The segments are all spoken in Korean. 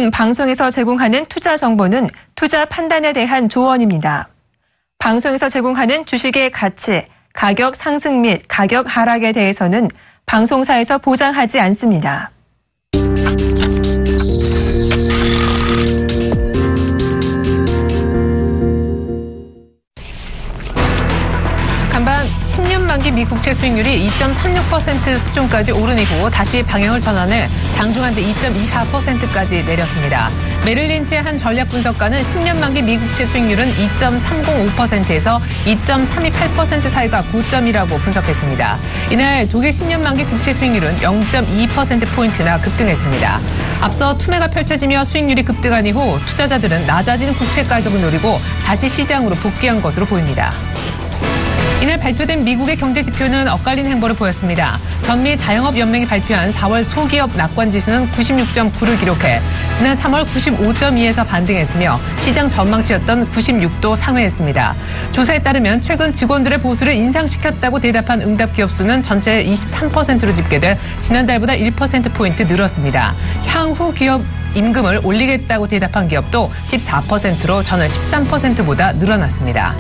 본 방송에서 제공하는 투자 정보는 투자 판단에 대한 조언입니다. 방송에서 제공하는 주식의 가치, 가격 상승 및 가격 하락에 대해서는 방송사에서 보장하지 않습니다. 간밤 10년 만기 미 국채 수익률이 2.36% 수준까지 오른 이후 다시 방향을 전환해 장중한 데 2.24%까지 내렸습니다. 메릴 린치의 한 전략 분석가는 10년 만기 미 국채 수익률은 2.305%에서 2.328% 사이가 고점이라고 분석했습니다. 이날 독일 10년 만기 국채 수익률은 0.2%포인트나 급등했습니다. 앞서 투매가 펼쳐지며 수익률이 급등한 이후 투자자들은 낮아지는 국채 가격을 노리고 다시 시장으로 복귀한 것으로 보입니다. 이날 발표된 미국의 경제 지표는 엇갈린 행보를 보였습니다. 전미 자영업연맹이 발표한 4월 소기업 낙관지수는 96.9를 기록해 지난 3월 95.2에서 반등했으며 시장 전망치였던 96도 상회했습니다. 조사에 따르면 최근 직원들의 보수를 인상시켰다고 대답한 응답 기업 수는 전체의 23%로 집계돼 지난달보다 1%포인트 늘었습니다. 향후 기업 임금을 올리겠다고 대답한 기업도 14%로 전월 13%보다 늘어났습니다.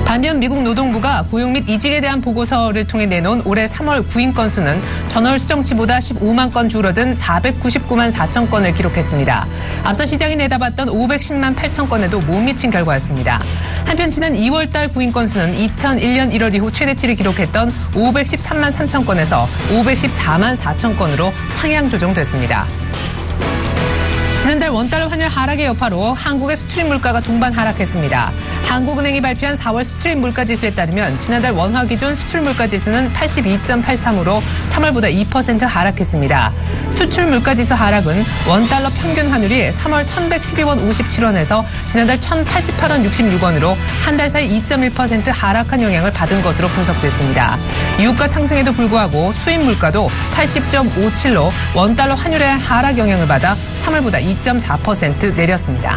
반면 미국 노동부가 고용 및 이직에 대한 보고서를 통해 내놓은 올해 3월 구인 건수는 전월 수정치보다 15만 건 줄어든 499만 4천 건을 기록했습니다. 앞서 시장이 내다봤던 510만 8천 건에도 못 미친 결과였습니다. 한편 지난 2월 달 구인 건수는 2001년 1월 이후 최대치를 기록했던 513만 3천 건에서 514만 4천 건으로 상향 조정됐습니다. 지난달 원달러 환율 하락의 여파로 한국의 수출입 물가가 동반 하락했습니다. 한국은행이 발표한 4월 수출입 물가지수에 따르면 지난달 원화 기준 수출 물가지수는 82.83으로 3월보다 2% 하락했습니다. 수출 물가지수 하락은 원달러 평균 환율이 3월 1112원 57원에서 지난달 1088원 66원으로 한 달 사이 2.1% 하락한 영향을 받은 것으로 분석됐습니다. 유가 상승에도 불구하고 수입 물가도 80.57로 원달러 환율의 하락 영향을 받아 3월보다 2.4% 내렸습니다.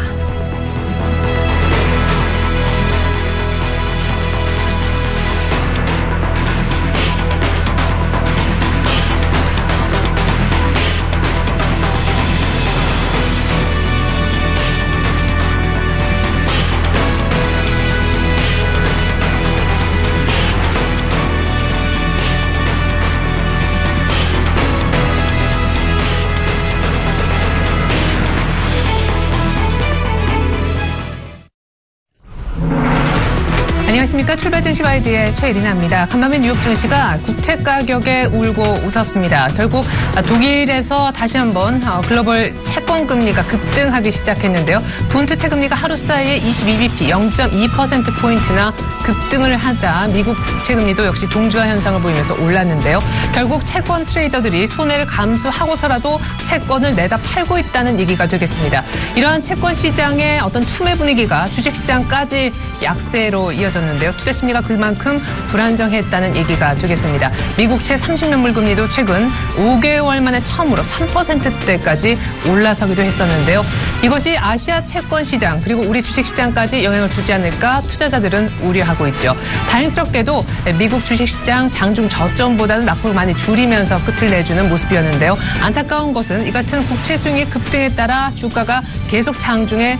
안녕하십니까. 출발 증시 와이드의 최이리나입니다. 간밤에 뉴욕 증시가 국채 가격에 울고 웃었습니다. 결국 독일에서 다시 한번 글로벌 채권 금리가 급등하기 시작했는데요. 분트 채금리가 하루 사이에 22bp 0.2%포인트나 급등을 하자 미국 국채 금리도 역시 동주화 현상을 보이면서 올랐는데요. 결국 채권 트레이더들이 손해를 감수하고서라도 채권을 내다 팔고 있다는 얘기가 되겠습니다. 이러한 채권 시장의 어떤 투매 분위기가 주식시장까지 약세로 이어졌는데요. 투자 심리가 그만큼 불안정했다는 얘기가 되겠습니다. 미국채 30년물 금리도 최근 5개월 만에 처음으로 3%대까지 올라서기도 했었는데요. 이것이 아시아 채권 시장 그리고 우리 주식시장까지 영향을 주지 않을까 투자자들은 우려하고 있죠. 다행스럽게도 미국 주식시장 장중 저점보다는 낙폭을 많이 줄이면서 끝을 내주는 모습이었는데요. 안타까운 것은 이 같은 국채 수익률 급등에 따라 주가가 계속 장중에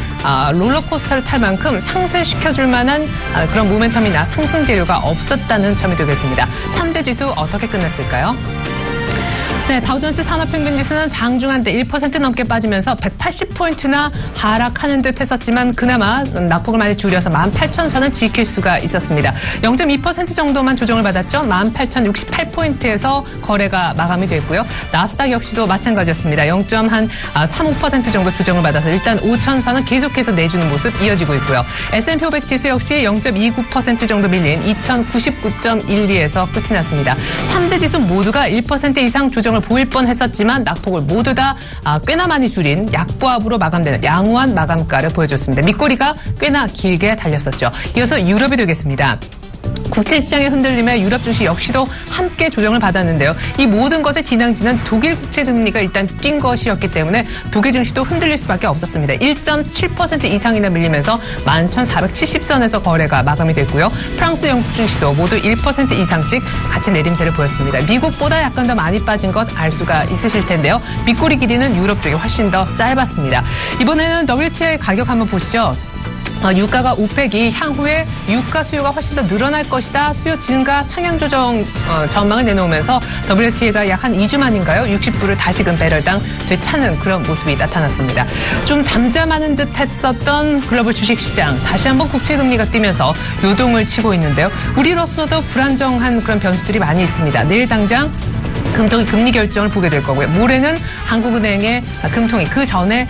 롤러코스터를 탈 만큼 상쇄시켜줄 만한 그런 모멘텀이나 상승 재료가 없었다는 점이 되겠습니다. 3대 지수 어떻게 끝났을까요? 네, 다우존스 산업평균지수는 장중한 때 1% 넘게 빠지면서 180포인트나 하락하는 듯 했었지만 그나마 낙폭을 많이 줄여서 18,000선은 지킬 수가 있었습니다. 0.2% 정도만 조정을 받았죠. 18,068포인트에서 거래가 마감이 됐고요. 나스닥 역시도 마찬가지였습니다. 0.35% 정도 조정을 받아서 일단 5,000선은 계속해서 내주는 모습 이어지고 있고요. S&P 500 지수 역시 0.29% 정도 밀린 2,099.12에서 끝이 났습니다. 3대 지수 모두가 1% 이상 조정을 보일 뻔했었지만 낙폭을 모두 다 꽤나 많이 줄인 약보합으로 마감되는 양호한 마감가를 보여줬습니다. 밑꼬리가 꽤나 길게 달렸었죠. 이어서 유럽이 되겠습니다. 국제 시장의 흔들림에 유럽 증시 역시도 함께 조정을 받았는데요. 이 모든 것의 진앙지는 독일 국채 금리가 일단 뛴 것이었기 때문에 독일 증시도 흔들릴 수밖에 없었습니다. 1.7% 이상이나 밀리면서 11,470선에서 거래가 마감이 됐고요. 프랑스, 영국 증시도 모두 1% 이상씩 같이 내림세를 보였습니다. 미국보다 약간 더 많이 빠진 것 알 수가 있으실 텐데요. 밑꼬리 길이는 유럽 쪽이 훨씬 더 짧았습니다. 이번에는 WTI 가격 한번 보시죠. 유가가 오펙이 향후에 유가 수요가 훨씬 더 늘어날 것이다. 수요 증가 상향 조정 전망을 내놓으면서 WTI가 약 한 2주 만인가요? 60불을 다시금 배럴당 되찾는 그런 모습이 나타났습니다. 좀 잠잠하는 듯 했었던 글로벌 주식시장. 다시 한번 국채금리가 뛰면서 요동을 치고 있는데요. 우리로서도 불안정한 그런 변수들이 많이 있습니다. 내일 당장 금통위 금리 결정을 보게 될 거고요. 모레는 한국은행의 금통위, 그 전에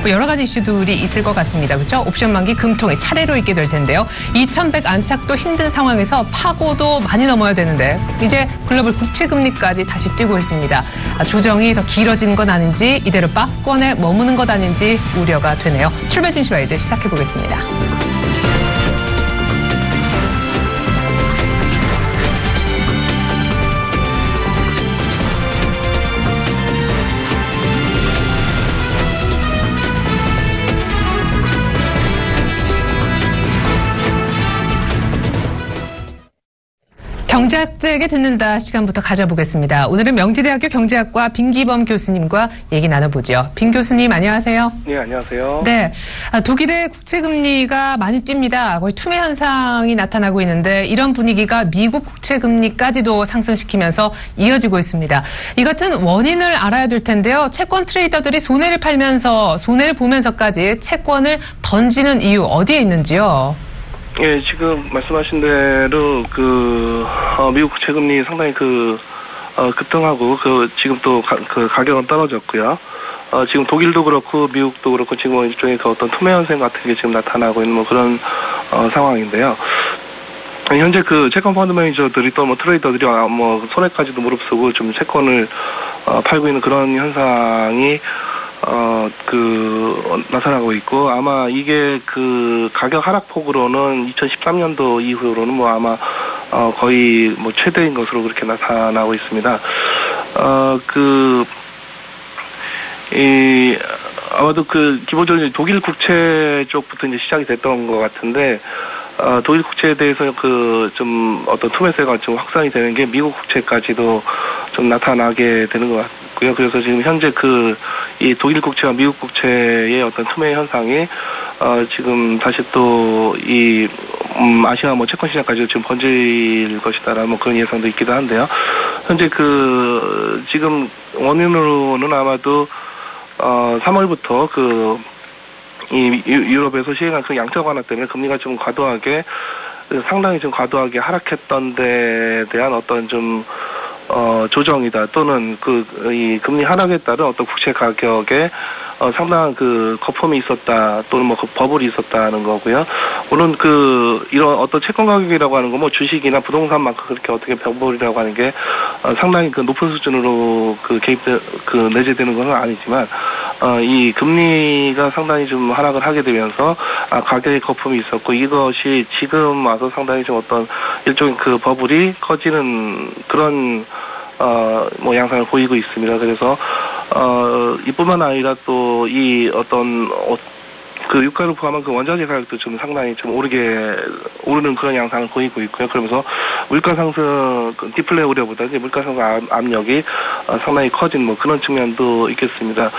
여러 가지 이슈들이 있을 것 같습니다. 그렇죠? 옵션 만기 금통위 차례로 있게 될 텐데요. 2100 안착도 힘든 상황에서 파고도 많이 넘어야 되는데 이제 글로벌 국채 금리까지 다시 뛰고 있습니다. 조정이 더 길어지는 건 아닌지 이대로 박스권에 머무는 것 아닌지 우려가 되네요. 출발 증시 와이드 시작해 보겠습니다. 경제학자에게 듣는다 시간부터 가져보겠습니다. 오늘은 명지대학교 경제학과 빈기범 교수님과 얘기 나눠보죠. 빈 교수님 안녕하세요. 네, 안녕하세요. 네, 독일의 국채금리가 많이 뜁니다. 거의 투매 현상이 나타나고 있는데 이런 분위기가 미국 국채금리까지도 상승시키면서 이어지고 있습니다. 이 같은 원인을 알아야 될 텐데요. 채권 트레이더들이 손해를 보면서까지 채권을 던지는 이유 어디에 있는지요? 예, 지금 말씀하신 대로 미국 국채금리 상당히 급등하고 지금 또 가격은 떨어졌고요. 지금 독일도 그렇고 미국도 그렇고 지금 일종의 어떤 투매 현상 같은 게 지금 나타나고 있는 그런 상황인데요. 현재 채권 펀드 매니저들이 또 트레이더들이 손해까지도 무릅쓰고 좀 채권을 팔고 있는 그런 현상이 나타나고 있고, 아마 이게 가격 하락폭으로는 2013년도 이후로는 아마, 거의 최대인 것으로 그렇게 나타나고 있습니다. 아마도 기본적으로 독일 국채 쪽부터 이제 시작이 됐던 것 같은데, 독일 국채에 대해서 좀 어떤 투매세가 좀 확산이 되는 게 미국 국채까지도 좀 나타나게 되는 것 같고요. 그래서 지금 현재 이 독일 국채와 미국 국채의 어떤 투매 현상이 지금 다시 또 아시아 채권 시장까지 지금 번질 것이다라는 그런 예상도 있기도 한데요. 현재 지금 원인으로는 아마도 3월부터 유럽에서 시행한 양적 완화 때문에 금리가 좀 상당히 좀 과도하게 하락했던 데에 대한 어떤 좀 조정이다, 또는 이 금리 하락에 따른 어떤 국채 가격에 상당한 거품이 있었다, 또는 버블이 있었다는 거고요. 물론 이런 어떤 채권 가격이라고 하는 건 주식이나 부동산만큼 그렇게 어떻게 버블이라고 하는 게 상당히 높은 수준으로 내재되는 건 아니지만, 이 금리가 상당히 좀 하락을 하게 되면서 가격의 거품이 있었고, 이것이 지금 와서 상당히 좀 어떤 일종의 버블이 커지는 그런 양상을 보이고 있습니다. 그래서 이뿐만 아니라 또 이 어떤 유가를 포함한 원자재 가격도 좀 상당히 좀 오르는 그런 양상을 보이고 있고요. 그러면서 물가 상승, 디플레 우려보다 이제 물가 상승 압력이 상당히 커진 그런 측면도 있겠습니다.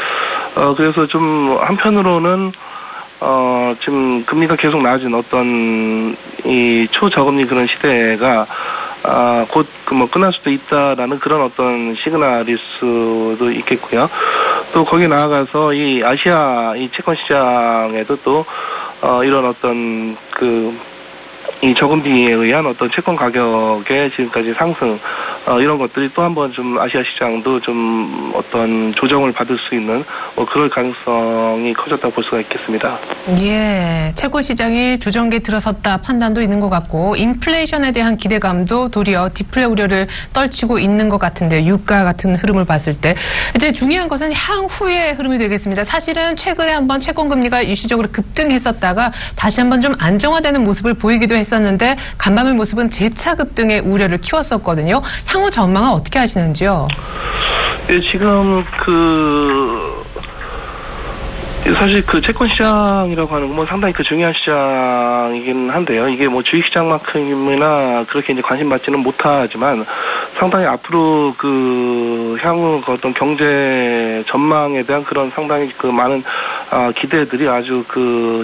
그래서 좀 한편으로는 지금 금리가 계속 낮은 어떤 이 초저금리 그런 시대가 곧 끝날 수도 있다라는 그런 어떤 시그널일 수도 있겠고요. 또 거기 나아가서 이 아시아 이 채권 시장에도 또 이런 어떤 이 저금리에 의한 어떤 채권 가격의 지금까지 상승, 이런 것들이 또 한번 좀 아시아 시장도 좀 어떤 조정을 받을 수 있는 그럴 가능성이 커졌다고 볼 수가 있겠습니다. 예, 채권 시장이 조정기에 들어섰다 판단도 있는 것 같고 인플레이션에 대한 기대감도 도리어 디플레 우려를 떨치고 있는 것 같은데 유가 같은 흐름을 봤을 때 이제 중요한 것은 향후의 흐름이 되겠습니다. 사실은 최근에 한번 채권 금리가 일시적으로 급등했었다가 다시 한번 좀 안정화되는 모습을 보이기도 했었는데 간밤의 모습은 재차 급등의 우려를 키웠었거든요. 향후 전망은 어떻게 하시는지요? 예, 지금 사실 채권 시장이라고 하는 건 상당히 중요한 시장이긴 한데요. 이게 주식시장만큼이나 그렇게 이제 관심 받지는 못하지만 상당히 앞으로 향후 어떤 경제 전망에 대한 그런 상당히 많은 기대들이 아주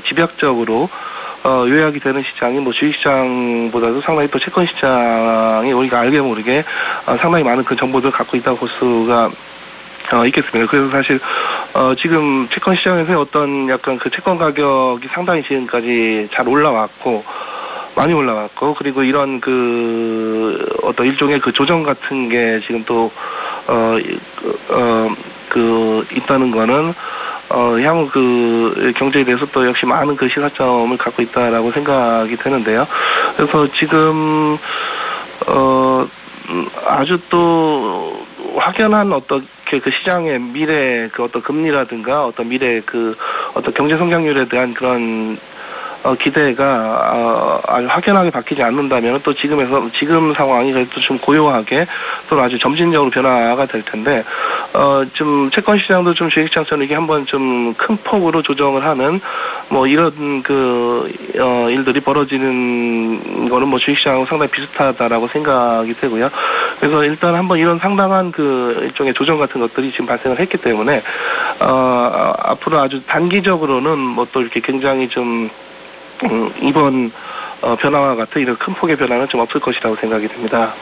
집약적으로 요약이 되는 시장이 주식시장보다도 상당히 또 채권 시장이 우리가 알게 모르게 상당히 많은 정보들을 갖고 있다고 볼 수가 있겠습니다. 그래서 사실 지금 채권 시장에서 어떤 약간 채권 가격이 상당히 지금까지 잘 올라왔고 많이 올라왔고 그리고 이런 어떤 일종의 조정 같은 게 지금 또 있다는 거는 향후 경제에 대해서 또 역시 많은 시사점을 갖고 있다라고 생각이 되는데요. 그래서 지금 아주 또 확연한 어떻게 시장의 미래 어떤 금리라든가 어떤 미래 어떤 경제 성장률에 대한 그런 기대가 아주 확연하게 바뀌지 않는다면 또 지금 상황이 그래도 좀 고요하게 또 아주 점진적으로 변화가 될 텐데 좀 채권 시장도 좀 주식시장처럼 이게 한번 좀 큰 폭으로 조정을 하는 이런 일들이 벌어지는 거는 주식시장하고 상당히 비슷하다라고 생각이 되고요. 그래서 일단 한번 이런 상당한 일종의 조정 같은 것들이 지금 발생을 했기 때문에 앞으로 아주 단기적으로는 또 이렇게 굉장히 좀 이번 변화와 같은 이런 큰 폭의 변화는 좀 없을 것이라고 생각이 됩니다.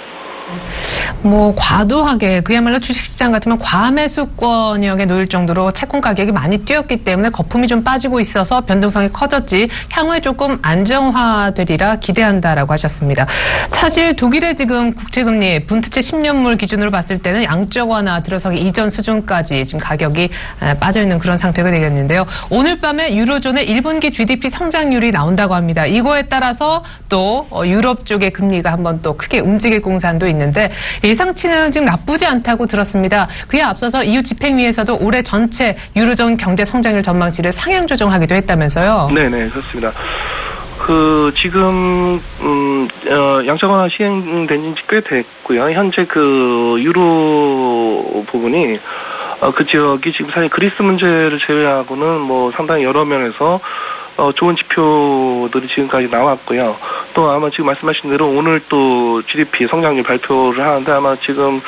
과도하게 그야말로 주식시장 같으면 과매수권역에 놓일 정도로 채권 가격이 많이 뛰었기 때문에 거품이 좀 빠지고 있어서 변동성이 커졌지 향후에 조금 안정화되리라 기대한다라고 하셨습니다. 사실 독일의 지금 국채금리 분트채 10년물 기준으로 봤을 때는 양적 완화 들어서기 이전 수준까지 지금 가격이 빠져있는 그런 상태가 되겠는데요. 오늘 밤에 유로존의 1분기 GDP 성장률이 나온다고 합니다. 이거에 따라서 또 유럽 쪽의 금리가 한번 또 크게 움직일 공산도 있는데 예상치는 지금 나쁘지 않다고 들었습니다. 그에 앞서서 EU 집행위에서도 올해 전체 유로존 경제 성장률 전망치를 상향 조정하기도 했다면서요? 네네, 그렇습니다. 지금 양적 완화 시행된 지 꽤 됐고요. 현재 유로 부분이 지역이 지금 사실 그리스 문제를 제외하고는 상당히 여러 면에서 좋은 지표들이 지금까지 나왔고요. 또 아마 지금 말씀하신 대로 오늘 또 GDP 성장률 발표를 하는데 아마 지금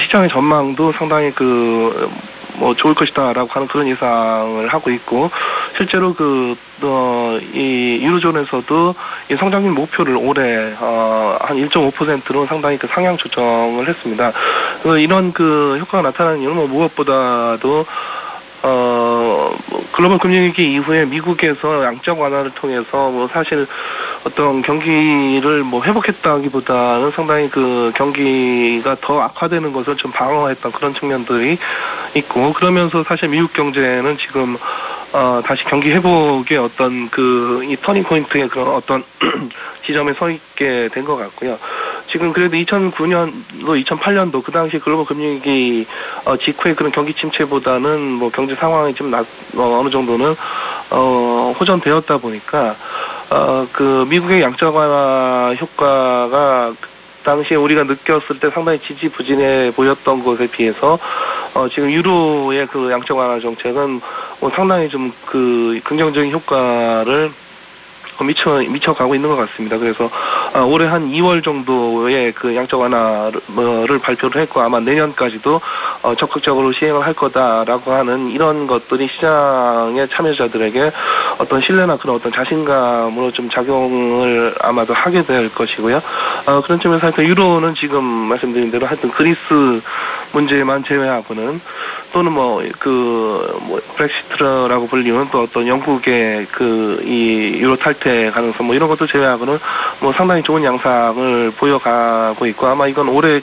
시장의 전망도 상당히 좋을 것이다라고 하는 그런 예상을 하고 있고 실제로 이 유로존에서도 이 성장률 목표를 올해 한 1.5%로 상당히 상향 조정을 했습니다. 이런 효과가 나타나는 이유는 무엇보다도 글로벌 금융위기 이후에 미국에서 양적 완화를 통해서 사실 어떤 경기를 회복했다기보다는 상당히 경기가 더 악화되는 것을 좀 방어했던 그런 측면들이 있고 그러면서 사실 미국 경제는 지금 다시 경기 회복의 어떤 이 터닝 포인트의 그런 어떤 지점에 서 있게 된 것 같고요. 지금 그래도 2009년도 2008년도 그 당시 글로벌 금융위기 직후의 그런 경기 침체보다는 경제 상황이 좀 어느 정도는 호전되었다 보니까 미국의 양적 완화 효과가 당시에 우리가 느꼈을 때 상당히 지지부진해 보였던 것에 비해서 지금 유로의 양적 완화 정책은 상당히 좀 긍정적인 효과를 미쳐가고 있는 것 같습니다. 그래서 올해 한 2월 정도에 양적 완화를 발표를 했고 아마 내년까지도 적극적으로 시행을 할 거다라고 하는 이런 것들이 시장의 참여자들에게 어떤 신뢰나 그런 어떤 자신감으로 좀 작용을 아마도 하게 될 것이고요. 그런 점에서 하여튼 유로는 지금 말씀드린 대로 하여튼 그리스 문제만 제외하고는 또는 브렉시트라고 불리는 또 어떤 영국의 이 유로 탈퇴 가능성 뭐 이런 것도 제외하고는 뭐 상당히 좋은 양상을 보여가고 있고 아마 이건 올해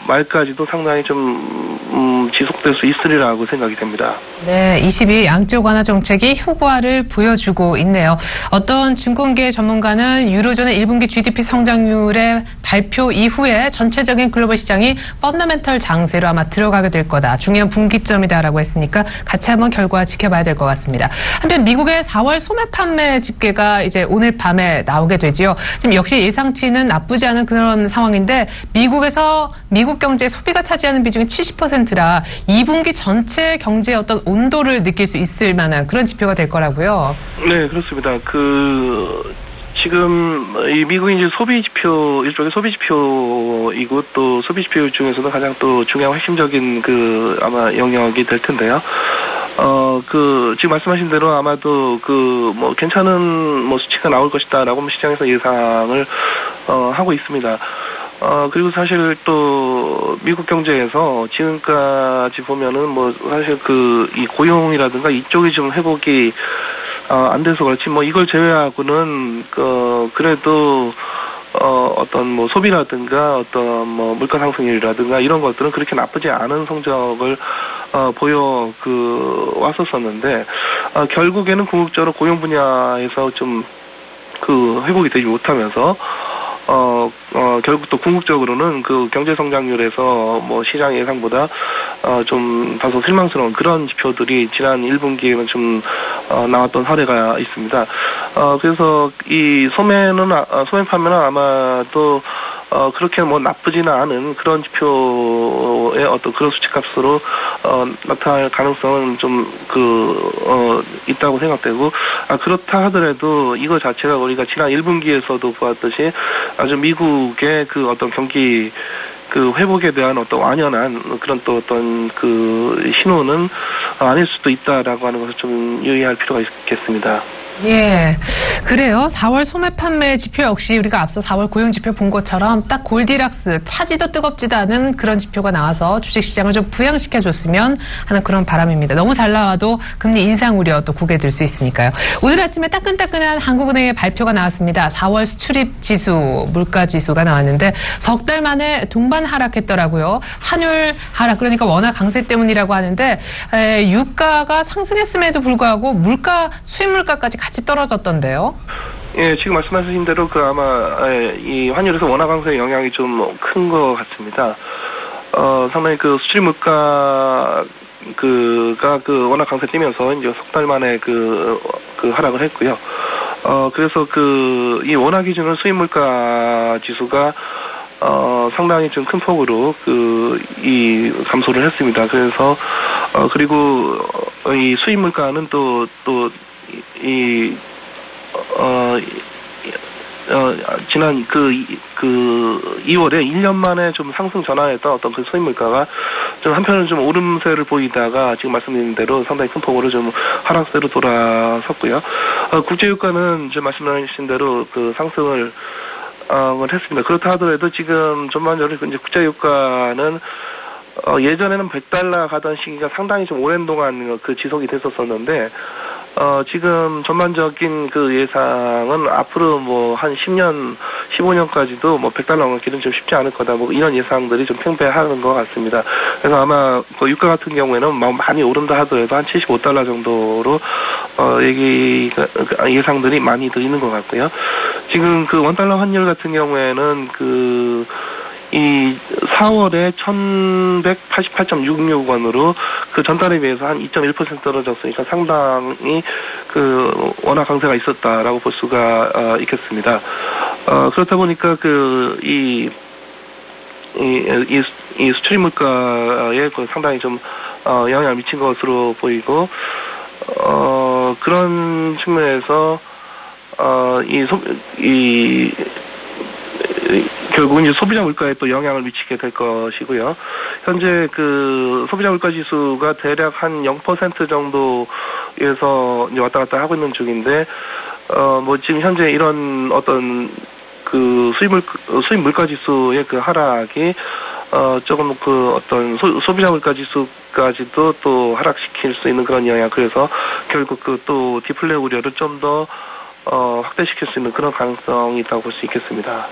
말까지도 상당히 좀 지속될 수 있으리라고 생각이 됩니다. 네, 22의 양적 완화 정책이 효과를 보여주고 있네요. 어떤 증권계 전문가는 유로존의 1분기 GDP 성장률의 발표 이후에 전체적인 글로벌 시장이 펀더멘털 장세로 아마 들어가게 될 거다. 중요한 분기점이다라고 했으니까 같이 한번 결과 지켜봐야 될 것 같습니다. 한편 미국의 4월 소매 판매 집계가 이제 오늘 밤에 나오게 되지요. 지금 역시 예상치는 나쁘지 않은 그런 상황인데 미국 경제의 소비가 차지하는 비중이 70%라 2분기 전체 경제의 어떤 온도를 느낄 수 있을 만한 그런 지표가 될 거라고요. 네, 그렇습니다. 지금 이 미국이 이제 소비 지표 일종의 소비 지표이고 또 소비 지표 중에서도 가장 또 중요한 핵심적인 아마 영역이 될 텐데요. 지금 말씀하신 대로 아마도 괜찮은 수치가 나올 것이다라고 시장에서 예상을 하고 있습니다. 그리고 사실 또 미국 경제에서 지금까지 보면은 사실 이 고용이라든가 이쪽이 좀 회복이 안 돼서 그렇지 이걸 제외하고는 그래도 어떤 소비라든가 어떤 물가 상승률이라든가 이런 것들은 그렇게 나쁘지 않은 성적을 보여 왔었었는데 결국에는 궁극적으로 고용 분야에서 좀 회복이 되지 못하면서 결국 또 궁극적으로는 경제 성장률에서 시장 예상보다 좀 다소 실망스러운 그런 지표들이 지난 1분기에는 좀 나왔던 사례가 있습니다. 그래서 이 소매 판매는 아마도 그렇게 나쁘지는 않은 그런 지표의 어떤 그런 수치값으로 나타날 가능성은 좀 있다고 생각되고 그렇다 하더라도 이거 자체가 우리가 지난 1분기에서도 보았듯이 아주 미국의 어떤 경기 회복에 대한 어떤 완연한 그런 또 어떤 신호는 아닐 수도 있다라고 하는 것을 좀 유의할 필요가 있겠습니다. 예, 그래요. 4월 소매 판매 지표 역시 우리가 앞서 4월 고용 지표 본 것처럼 딱 골디락스, 차지도 뜨겁지도 않은 그런 지표가 나와서 주식시장을 좀 부양시켜줬으면 하는 그런 바람입니다. 너무 잘 나와도 금리 인상 우려 또 고개 들 수 있으니까요. 오늘 아침에 따끈따끈한 한국은행의 발표가 나왔습니다. 4월 수출입 지수, 물가 지수가 나왔는데 석 달 만에 동반 하락했더라고요. 환율 하락, 그러니까 워낙 강세 때문이라고 하는데 유가가 상승했음에도 불구하고 수입 물가까지 같이 떨어졌던데요. 예, 지금 말씀하신 대로 아마 이 환율에서 원화 강세의 영향이 좀 큰 것 같습니다. 상당히 수출 물가가 원화 강세 뛰면서 이제 석 달 만에 하락을 했고요. 그래서 이 원화 기준으로 수입 물가 지수가 상당히 좀 큰 폭으로 감소를 했습니다. 그래서 그리고 이 수입 물가는 지난 2월에 1년 만에 좀 상승 전환했던 어떤 수입 물가가 좀 한편은 좀 오름세를 보이다가 지금 말씀드린 대로 상당히 큰 폭으로 좀 하락세로 돌아섰고요. 국제유가는 지금 말씀하신 대로 상승을 했습니다. 그렇다 하더라도 지금 전반적으로 이제 국제유가는 예전에는 $100 가던 시기가 상당히 좀 오랜 동안 지속이 됐었었는데 지금 전반적인 예상은 앞으로 한 10년, 15년까지도 $100 넘기는 좀 쉽지 않을 거다. 이런 예상들이 좀 팽배하는 것 같습니다. 그래서 아마 유가 같은 경우에는 많이 오른다 하더라도 한 $75 정도로 예상들이 많이 들리는 것 같고요. 지금 $1 환율 같은 경우에는 이 4월에 1,188.66원으로 전달에 비해서 한 2.1% 떨어졌으니까 상당히 원화 강세가 있었다라고 볼 수가 있겠습니다. 그렇다 보니까 이 수출 물가에 상당히 좀 영향을 미친 것으로 보이고 그런 측면에서 결국은 이제 소비자 물가에 또 영향을 미치게 될 것이고요. 현재 소비자 물가 지수가 대략 한 0% 정도에서 이제 왔다 갔다 하고 있는 중인데, 지금 현재 이런 어떤 수입 물가 지수의 하락이 조금 그 어떤 소비자 물가 지수까지도 또 하락시킬 수 있는 그런 영향. 그래서 결국 그 또 디플레 우려를 좀 더 확대시킬 수 있는 그런 가능성이 있다고 볼 수 있겠습니다.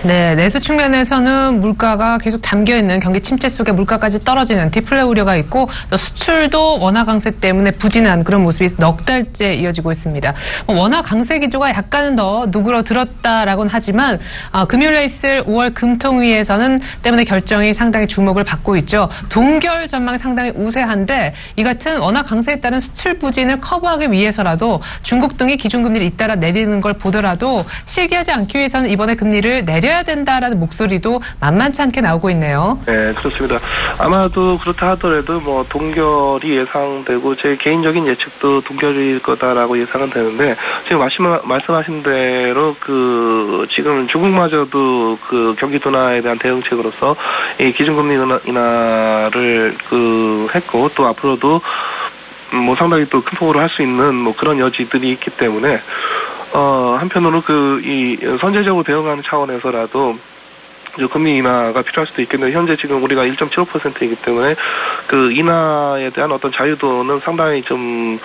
네, 내수 측면에서는 물가가 계속 담겨있는 경기 침체 속에 물가까지 떨어지는 디플레 우려가 있고 수출도 원화 강세 때문에 부진한 그런 모습이 넉 달째 이어지고 있습니다. 원화 강세 기조가 약간은 더 누그러들었다라고는 하지만 금요일에 있을 5월 금통위에서는 때문에 결정이 상당히 주목을 받고 있죠. 동결 전망이 상당히 우세한데 이 같은 원화 강세에 따른 수출 부진을 커버하기 위해서라도 중국 등이 기준금리를 잇따라 내리는 걸 보더라도 실기하지 않기 위해서는 이번에 금리를 내려야 된다라는 목소리도 만만치 않게 나오고 있네요. 네, 그렇습니다. 아마도 그렇다 하더라도 뭐 동결이 예상되고 제 개인적인 예측도 동결일 거다라고 예상은 되는데 지금 말씀하신 대로 그 지금 중국마저도 그 경기 둔화에 대한 대응책으로서 이 기준금리 인하를 그 했고 또 앞으로도 뭐 상당히 또 큰 폭으로 할 수 있는 뭐 그런 여지들이 있기 때문에 한편으로는 이 선제적으로 대응하는 차원에서라도 금리 인하가 필요할 수도 있겠는데 현재 지금 우리가 1.75%이기 때문에 그 인하에 대한 어떤 자유도는 상당히 좀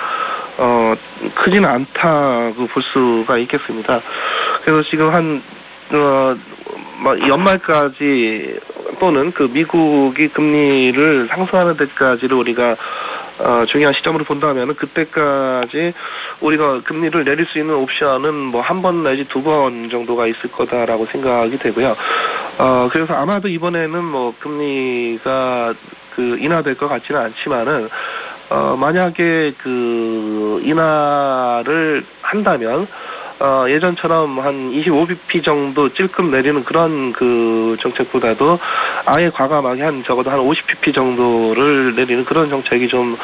크지는 않다고 볼 수가 있겠습니다. 그래서 지금 연말까지 또는 그 미국이 금리를 상승하는 데까지를 우리가 중요한 시점으로 본다면 그때까지 우리가 금리를 내릴 수 있는 옵션은 뭐 한 번 내지 두 번 정도가 있을 거다라고 생각이 되고요. 그래서 아마도 이번에는 뭐 금리가 그 인하될 것 같지는 않지만은 만약에 그 인하를 한다면 예전처럼 한 25bp 정도 찔끔 내리는 그런 그 정책보다도 아예 과감하게 적어도 한 50bp 정도를 내리는 그런 정책이 좀,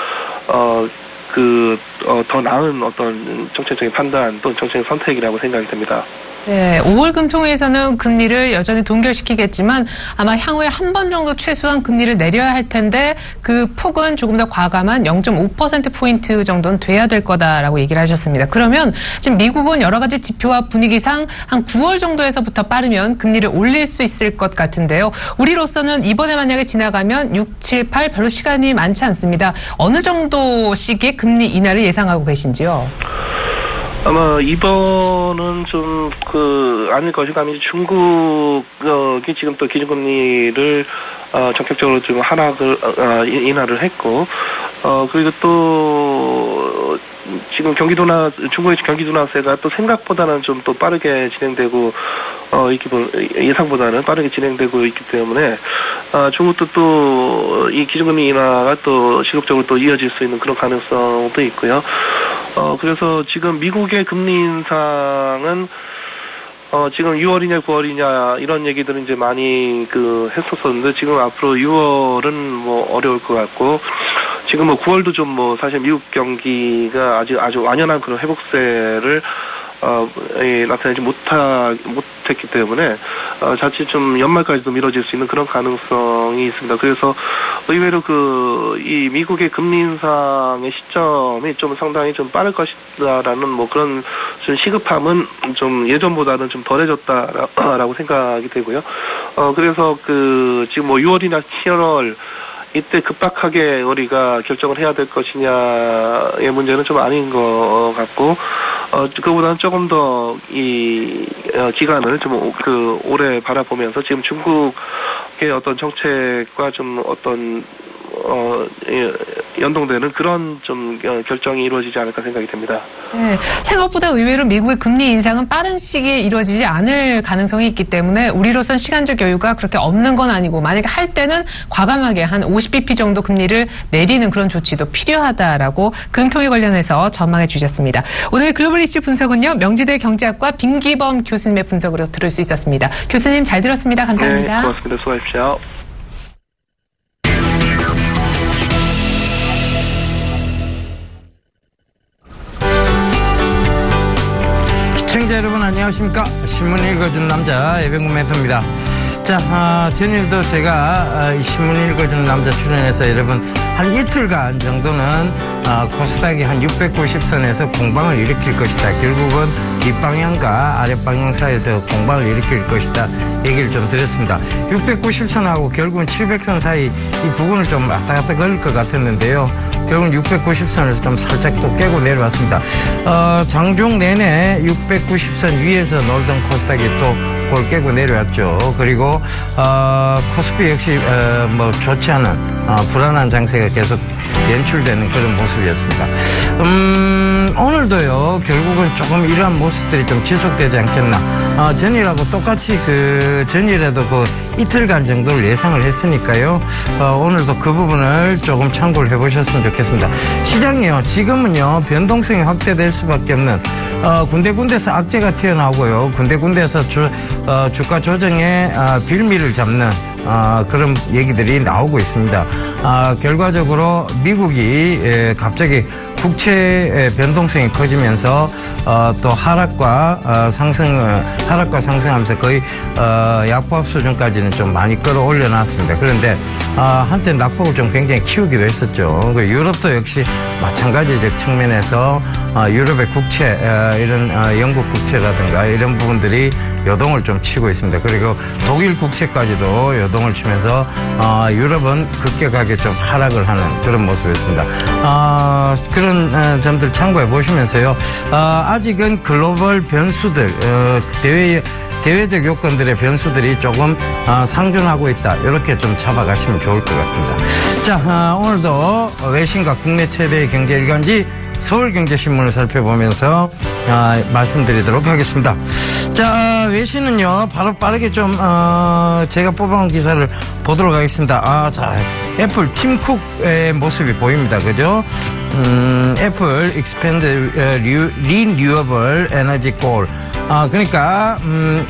더 나은 어떤 정책적인 판단 또는 정책적 선택이라고 생각이 됩니다. 네, 5월 금통위에서는 금리를 여전히 동결시키겠지만 아마 향후에 한 번 정도 최소한 금리를 내려야 할 텐데 그 폭은 조금 더 과감한 0.5%포인트 정도는 돼야 될 거다라고 얘기를 하셨습니다. 그러면 지금 미국은 여러 가지 지표와 분위기상 한 9월 정도에서부터 빠르면 금리를 올릴 수 있을 것 같은데요. 우리로서는 이번에 만약에 지나가면 6, 7, 8 별로 시간이 많지 않습니다. 어느 정도 시기에 금리 인하를 예상하고 계신지요? 아마 이번은 좀 아닐 것이다. 중국이 지금 또 기준금리를 전격적으로 좀 인하를 했고 그리고 또 지금 중국의 경기 둔화세가 또 생각보다는 좀 또 빠르게 진행되고 예상보다는 빠르게 진행되고 있기 때문에 중국도 또 이 기준금리 인하가 또 지속적으로 또 이어질 수 있는 그런 가능성도 있고요. 그래서 지금 미국의 금리 인상은 지금 6월이냐 9월이냐 이런 얘기들은 이제 많이 했었었는데 지금 앞으로 6월은 뭐 어려울 것 같고 지금 뭐 9월도 좀 뭐 사실 미국 경기가 아주 완연한 그런 회복세를 나타내지 못했기 때문에 자칫 좀 연말까지도 미뤄질 수 있는 그런 가능성이 있습니다. 그래서 의외로 이 미국의 금리 인상의 시점이 좀 상당히 좀 빠를 것이다라는 뭐 그런 좀 시급함은 좀 예전보다는 좀 덜해졌다라고 생각이 되고요. 그래서 지금 뭐 6월이나 7월 이때 급박하게 우리가 결정을 해야 될 것이냐의 문제는 좀 아닌 것 같고, 그거보다는 조금 더 기간을 좀 오래 바라보면서 지금 중국의 어떤 정책과 좀 연동되는 그런 좀 결정이 이루어지지 않을까 생각이 됩니다. 네, 생각보다 의외로 미국의 금리 인상은 빠른 시기에 이루어지지 않을 가능성이 있기 때문에 우리로선 시간적 여유가 그렇게 없는 건 아니고 만약에 할 때는 과감하게 한 50bp 정도 금리를 내리는 그런 조치도 필요하다라고 금통위 관련해서 전망해 주셨습니다. 오늘 글로벌 이슈 분석은요. 명지대 경제학과 빈기범 교수님의 분석으로 들을 수 있었습니다. 교수님 잘 들었습니다. 감사합니다. 네, 고맙습니다. 수고하십시오. 시청자 여러분 안녕하십니까. 신문 읽어주는 남자 예병구 멘토입니다. 자, 전일도 제가 이 신문 읽어주는 남자 출연해서 여러분 한 이틀간 정도는 코스닥이 한 690선에서 공방을 일으킬 것이다. 결국은 윗방향과 아랫방향 사이에서 공방을 일으킬 것이다. 얘기를 좀 드렸습니다. 690선하고 결국은 700선 사이 이 부분을 좀 왔다 갔다 걸릴 것 같았는데요. 결국은 690선에서 좀 살짝 또 깨고 내려왔습니다. 장중 내내 690선 위에서 놀던 코스닥이 또 그걸 깨고 내려왔죠. 그리고 코스피 역시 뭐 좋지 않은 불안한 장세가 계속 연출되는 그런 모습이었습니다. 오늘도요 결국은 조금 이러한 모습들이 좀 지속되지 않겠나. 전일하고 똑같이 전일에도 이틀간 정도를 예상을 했으니까요. 오늘도 그 부분을 조금 참고를 해보셨으면 좋겠습니다. 시장이요 지금은요 변동성이 확대될 수밖에 없는 군데군데서 악재가 튀어나오고요. 군데군데서 주가 조정에 빌미를 잡는 그런 얘기들이 나오고 있습니다. 결과적으로 미국이 갑자기 국채 변동성이 커지면서 또 하락과 상승하면서 거의 약보합 수준까지는 좀 많이 끌어올려 놨습니다. 그런데 한때 낙폭을 좀 굉장히 키우기도 했었죠. 유럽도 역시 마찬가지적 측면에서 유럽의 국채 이런 영국 국채라든가 이런 부분들이 요동을 좀 치고 있습니다. 그리고 독일 국채까지도 요동을 치면서 유럽은 급격하게 좀 하락을 하는 그런 모습이었습니다. 그런 점들 참고해 보시면서요. 아직은 글로벌 변수들 대외적 요건들의 변수들이 조금 상존하고 있다. 이렇게 좀 잡아가시면 좋을 것 같습니다. 자, 오늘도 외신과 국내 최대의 경제일간지 서울경제신문을 살펴보면서 말씀드리도록 하겠습니다. 자, 외신은요 빠르게 좀 제가 뽑아온 기사를 보도록 하겠습니다. 자, 애플 팀 쿡의 모습이 보입니다. 그죠? 애플 expand renewable energy goal. 그러니까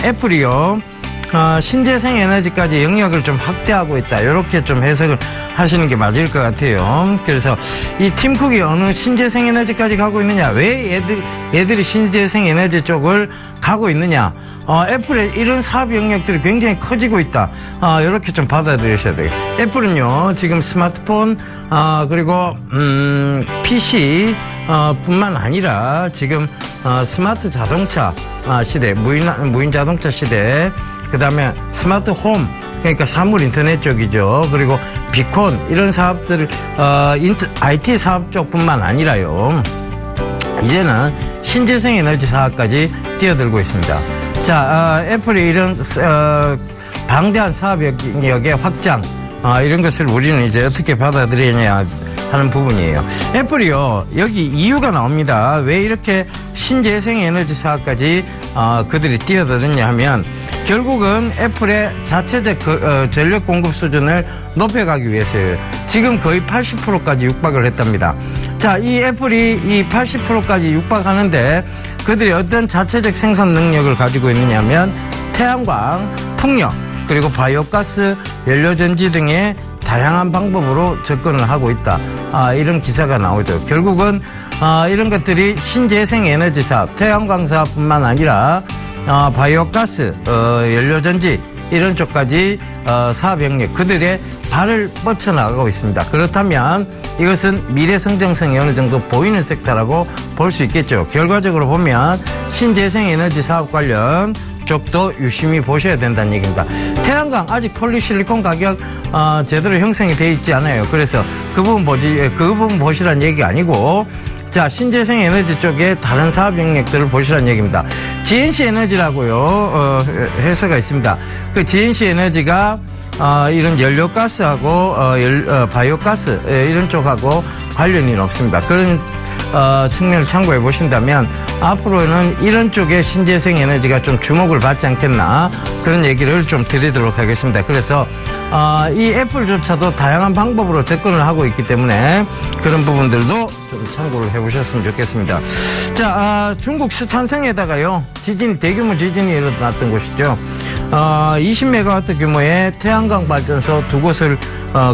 애플이요 신재생 에너지까지 영역을 좀 확대하고 있다. 이렇게 좀 해석을 하시는 게 맞을 것 같아요. 그래서 이 팀쿡이 어느 신재생 에너지까지 가고 있느냐, 왜 얘들이 신재생 에너지 쪽을 가고 있느냐, 애플의 이런 사업 영역들이 굉장히 커지고 있다. 이렇게 좀 받아들이셔야 돼요. 애플은요 지금 스마트폰 그리고 PC 뿐만 아니라 지금 스마트 자동차 시대, 무인 자동차 시대, 그 다음에 스마트 홈, 그러니까 사물 인터넷 쪽이죠. 그리고 비콘 이런 사업들 IT 사업 쪽뿐만 아니라요. 이제는 신재생 에너지 사업까지 뛰어들고 있습니다. 자, 애플이 이런 방대한 사업 영역의 확장 이런 것을 우리는 이제 어떻게 받아들이냐 하는 부분이에요. 애플이요 여기 이유가 나옵니다. 왜 이렇게 신재생 에너지 사업까지 그들이 뛰어들었냐 하면 결국은 애플의 자체적 전력 공급 수준을 높여가기 위해서요. 지금 거의 80%까지 육박을 했답니다. 자, 이 애플이 이 80%까지 육박하는데 그들이 어떤 자체적 생산 능력을 가지고 있느냐 하면 태양광, 풍력, 그리고 바이오가스, 연료전지 등의 다양한 방법으로 접근을 하고 있다. 이런 기사가 나오죠. 결국은 이런 것들이 신재생 에너지 사업, 태양광 사업뿐만 아니라 바이오가스, 연료전지 이런 쪽까지 사업 영역 그들의 발을 뻗쳐나가고 있습니다. 그렇다면 이것은 미래 성장성이 어느 정도 보이는 섹터라고 볼 수 있겠죠. 결과적으로 보면 신재생 에너지 사업 관련 쪽도 유심히 보셔야 된다는 얘기입니다. 태양광 아직 폴리실리콘 가격 제대로 형성이 돼 있지 않아요. 그래서 그 부분 보시란 얘기 아니고, 자, 신재생 에너지 쪽에 다른 사업 영역들을 보시란 얘기입니다. GNC 에너지라고요 회사가 있습니다. 그 GNC 에너지가 이런 연료가스하고 바이오가스 이런 쪽하고 관련이 없습니다. 그런 측면을 참고해 보신다면 앞으로는 이런 쪽에 신재생 에너지가 좀 주목을 받지 않겠나, 그런 얘기를 좀 드리도록 하겠습니다. 그래서 이 애플조차도 다양한 방법으로 접근을 하고 있기 때문에 그런 부분들도 좀 참고를 해 보셨으면 좋겠습니다. 자, 중국 스촨성에다가요 대규모 지진이 일어났던 곳이죠. 20메가와트 규모의 태양광 발전소 2곳을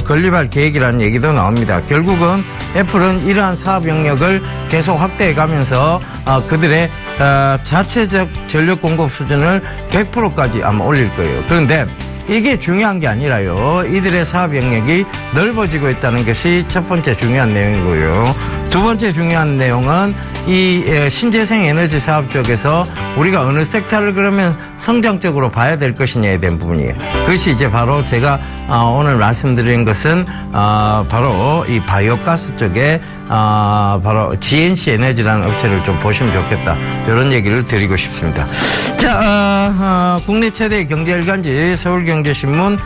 건립할 계획이라는 얘기도 나옵니다. 결국은 애플은 이러한 사업 영역을 계속 확대해 가면서 그들의 자체적 전력 공급 수준을 100%까지 아마 올릴 거예요. 그런데 이게 중요한 게 아니라요. 이들의 사업 영역이 넓어지고 있다는 것이 첫 번째 중요한 내용이고요. 두 번째 중요한 내용은 이 신재생 에너지 사업 쪽에서 우리가 어느 섹터를 그러면 성장적으로 봐야 될 것이냐에 대한 부분이에요. 그것이 이제 바로 제가 오늘 말씀드린 것은 바로 이 바이오가스 쪽에 바로 GNC 에너지라는 업체를 좀 보시면 좋겠다. 이런 얘기를 드리고 싶습니다. 자, 국내 최대 경제일간지 서울경제신문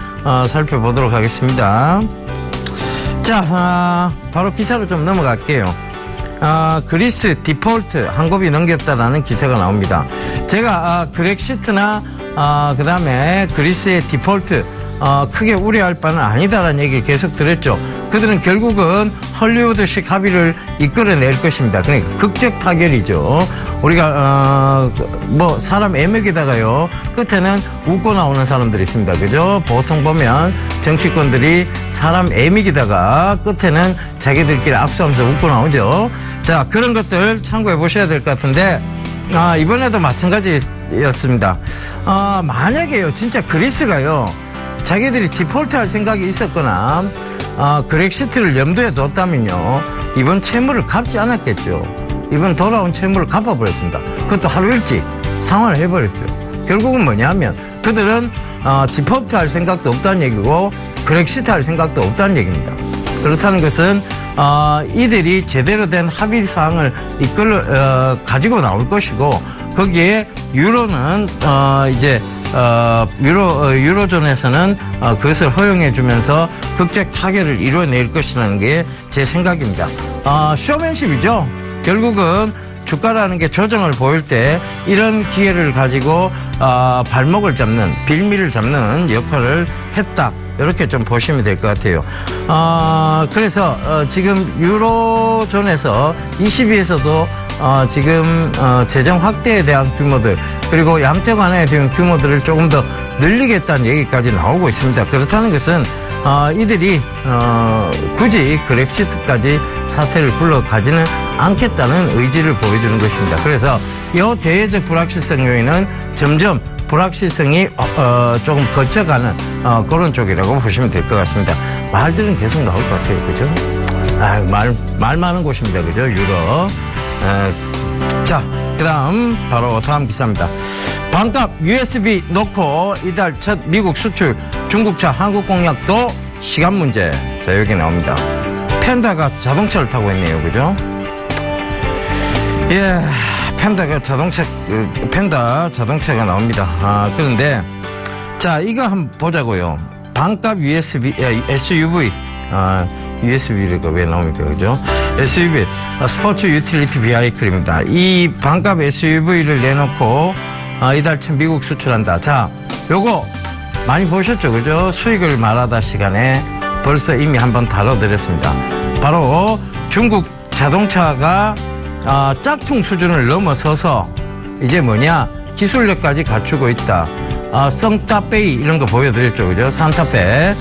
살펴보도록 하겠습니다. 자, 바로 기사로 좀 넘어갈게요. 그리스 디폴트 한 곱이 넘겼다라는 기사가 나옵니다. 제가 그렉시트나 그 다음에 그리스의 디폴트 크게 우려할 바는 아니다라는 얘기를 계속 드렸죠. 그들은 결국은 헐리우드식 합의를 이끌어낼 것입니다. 그러니까 극적 타결이죠. 우리가 뭐 사람 애먹이다가요 끝에는 웃고 나오는 사람들이 있습니다. 그죠? 보통 보면 정치권들이 사람 애먹이다가 끝에는 자기들끼리 악수하면서 웃고 나오죠. 자, 그런 것들 참고해 보셔야 될 것 같은데 이번에도 마찬가지였습니다. 만약에요 진짜 그리스가요 자기들이 디폴트 할 생각이 있었거나 그렉시트를 염두에 뒀다면요 이번 채무를 갚지 않았겠죠. 이번 돌아온 채무를 갚아버렸습니다. 그것도 하루 일찍 상환을 해버렸죠. 결국은 뭐냐면 그들은 디폴트 할 생각도 없다는 얘기고 그렉시트 할 생각도 없다는 얘기입니다. 그렇다는 것은 이들이 제대로 된 합의 사항을 가지고 나올 것이고 거기에 유로는 이제 유로존에서는 그것을 허용해 주면서 극적 타결을 이루어낼 것이라는 게 제 생각입니다. 쇼맨십이죠. 결국은 주가라는 게 조정을 보일 때 이런 기회를 가지고 발목을 잡는 빌미를 잡는 역할을 했다. 이렇게 좀 보시면 될 것 같아요. 그래서 지금 유로존에서 22에서도 지금 재정 확대에 대한 규모들 그리고 양적 완화에 대한 규모들을 조금 더 늘리겠다는 얘기까지 나오고 있습니다. 그렇다는 것은 이들이 굳이 그렉시트까지 사태를 불러가지는 않겠다는 의지를 보여주는 것입니다. 그래서 이 대외적 불확실성 요인은 점점 불확실성이 조금 거쳐가는 그런 쪽이라고 보시면 될 것 같습니다. 말들은 계속 나올 것 같아요. 그죠? 말 많은 곳입니다. 그죠? 유럽. 자, 그 다음 기사입니다. 반값 USB 놓고 이달 첫 미국 수출 중국차 한국 공약도 시간 문제. 자, 여기 나옵니다. 펜다가 자동차를 타고 있네요. 그죠? 예, 펜다 자동차가 나옵니다. 그런데 자, 이거 한번 보자고요. 반값 SUV. USB가 왜 나옵니까? 그죠? SUV, 스포츠 유틸리티 비하이클입니다. 이 반값 SUV를 내놓고 이달 첫 미국 수출한다. 자, 요거 많이 보셨죠? 그죠? 수익을 말하다 시간에 벌써 이미 한번 다뤄드렸습니다. 바로 중국 자동차가 짝퉁 수준을 넘어서서 이제 뭐냐? 기술력까지 갖추고 있다. 성타페이 이런 거 보여드렸죠. 그죠? 산타페.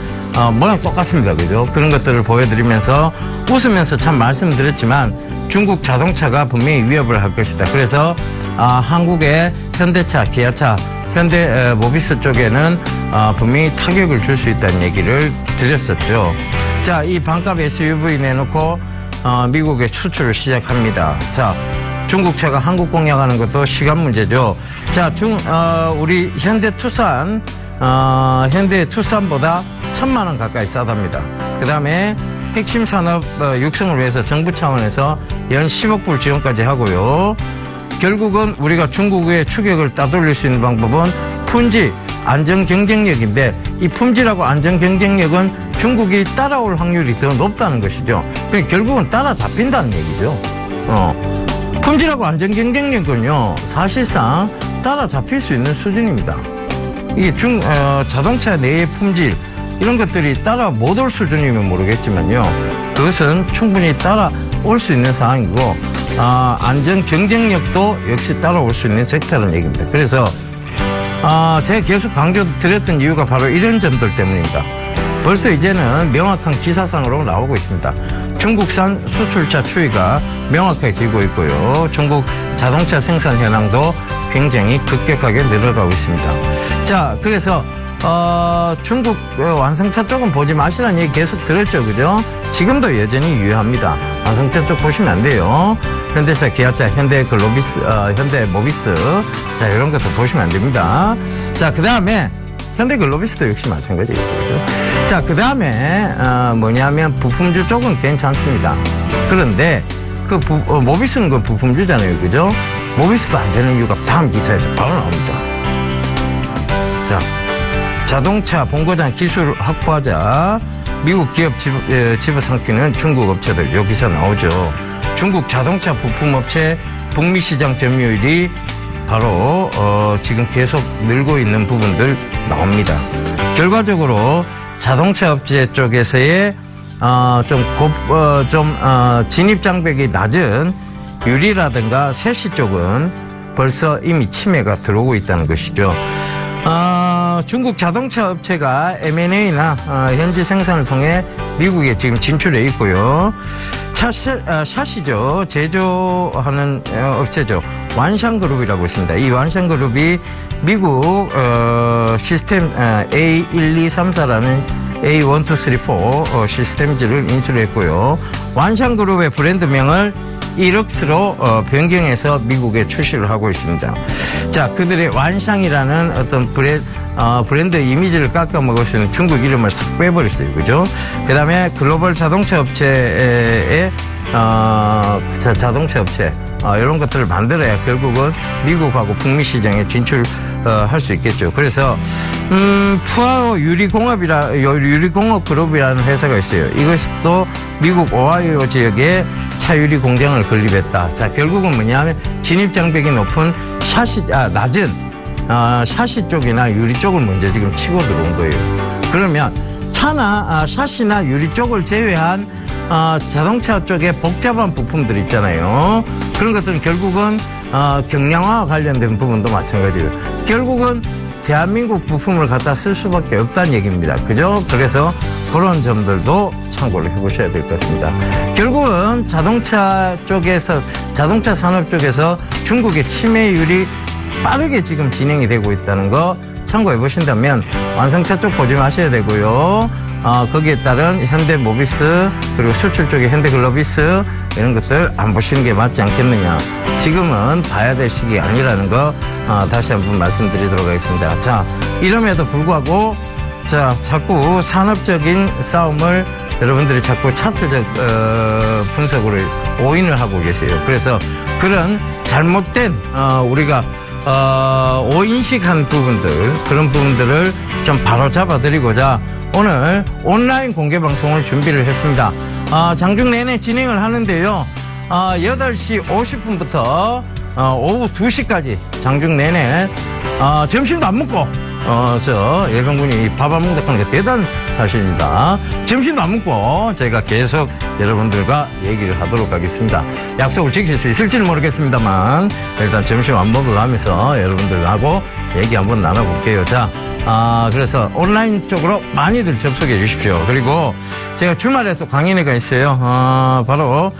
모양 똑같습니다. 그죠? 그런 것들을 보여드리면서 웃으면서 참 말씀드렸지만 중국 자동차가 분명히 위협을 할 것이다. 그래서 한국의 현대차, 기아차, 현대 모비스 쪽에는 분명히 타격을 줄 수 있다는 얘기를 드렸었죠. 자, 이 반값 SUV 내놓고 미국에 수출을 시작합니다. 자, 중국차가 한국 공략하는 것도 시간 문제죠. 자, 우리 현대 투싼보다 1,000만 원 가까이 싸답니다. 그 다음에 핵심 산업 육성을 위해서 정부 차원에서 연 10억 불 지원까지 하고요. 결국은 우리가 중국의 추격을 따돌릴 수 있는 방법은 품질, 안전 경쟁력인데 이 품질하고 안전 경쟁력은 중국이 따라올 확률이 더 높다는 것이죠. 그러니까 결국은 따라잡힌다는 얘기죠. 품질하고 안전 경쟁력은요 사실상 따라잡힐 수 있는 수준입니다. 이게 자동차 내의 품질 이런 것들이 따라 못 올 수준이면 모르겠지만요. 그것은 충분히 따라올 수 있는 상황이고 안전 경쟁력도 역시 따라올 수 있는 섹터라는 얘기입니다. 그래서 제가 계속 강조드렸던 이유가 바로 이런 점들 때문입니다. 벌써 이제는 명확한 기사상으로 나오고 있습니다. 중국산 수출차 추이가 명확하게 지고 있고요. 중국 자동차 생산 현황도 굉장히 급격하게 늘어가고 있습니다. 자, 그래서 중국 완성차 쪽은 보지 마시라는 얘기 계속 들었죠, 그죠? 지금도 여전히 유효합니다. 완성차 쪽 보시면 안 돼요. 현대차, 기아차, 현대글로비스, 현대모비스, 자, 이런 것도 보시면 안 됩니다. 자, 그 다음에 현대글로비스도 역시 마찬가지겠죠, 그죠? 자, 그 다음에 뭐냐면 부품주 쪽은 괜찮습니다. 그런데 그 모비스는 그 부품주잖아요, 그죠? 모비스도 안 되는 이유가 다음 기사에서 바로 나옵니다. 자, 자동차 본고장 기술 확보하자. 미국 기업 집어삼키는 중국 업체들. 요 기사 나오죠. 중국 자동차 부품업체 북미 시장 점유율이 바로 지금 계속 늘고 있는 부분들 나옵니다. 결과적으로 자동차 업체 쪽에서의 진입 장벽이 낮은 유리라든가 세시 쪽은 벌써 이미 침해가 들어오고 있다는 것이죠. 중국 자동차 업체가 M&A나 현지 생산을 통해 미국에 지금 진출해 있고요. 샤시죠. 제조하는 업체죠. 완샹그룹이라고 있습니다. 이 완샹그룹이 미국 시스템 A1234라는 A1234 시스템즈를 인수를 했고요. 완샹그룹의 브랜드명을 이럭스로 변경해서 미국에 출시를 하고 있습니다. 자, 그들의 완샹이라는 어떤 브랜드 이미지를 깎아먹을 수 있는 중국 이름을 싹 빼버렸어요. 그죠? 그 다음에 글로벌 자동차 업체의 자동차 업체 이런 것들을 만들어야 결국은 미국하고 북미 시장에 진출할 수 있겠죠. 그래서 푸아오 유리공업 그룹이라는 회사가 있어요. 이것이 또 미국 오하이오 지역에 차 유리 공장을 건립했다. 자, 결국은 뭐냐면 진입 장벽이 높은 낮은 샤시 쪽이나 유리 쪽을 먼저 지금 치고 들어온 거예요. 그러면 샤시나 유리 쪽을 제외한 자동차 쪽에 복잡한 부품들 있잖아요. 그런 것들은 결국은 경량화와 관련된 부분도 마찬가지예요. 결국은 대한민국 부품을 갖다 쓸 수밖에 없다는 얘기입니다. 그죠? 그래서 그런 점들도 참고를 해보셔야 될 것 같습니다. 결국은 자동차 산업 쪽에서 중국의 침해율이 빠르게 지금 진행이 되고 있다는 거 참고해 보신다면 완성차 쪽 보지 마셔야 되고요. 거기에 따른 현대모비스 그리고 수출 쪽의 현대글로비스 이런 것들 안 보시는 게 맞지 않겠느냐. 지금은 봐야 될 시기 아니라는 거 다시 한번 말씀드리도록 하겠습니다. 자, 이럼에도 불구하고 자꾸 산업적인 싸움을 여러분들이 자꾸 차트적 분석으로 오인을 하고 계세요. 그래서 그런 잘못된 우리가 오인식한 부분들 그런 부분들을 좀 바로 잡아드리고자 오늘 온라인 공개 방송을 준비를 했습니다. 장중 내내 진행을 하는데요. 8시 50분부터 오후 2시까지 장중 내내 점심도 안 먹고 예병군이 밥 안 먹는다 하는 게 대단한 사실입니다. 점심도 안 먹고 제가 계속 여러분들과 얘기를 하도록 하겠습니다. 약속을 지킬 수 있을지는 모르겠습니다만 일단 점심 안 먹어가면서 여러분들하고 얘기 한번 나눠볼게요. 자, 그래서 온라인 쪽으로 많이들 접속해 주십시오. 그리고 제가 주말에 또 강연회가 있어요. 바로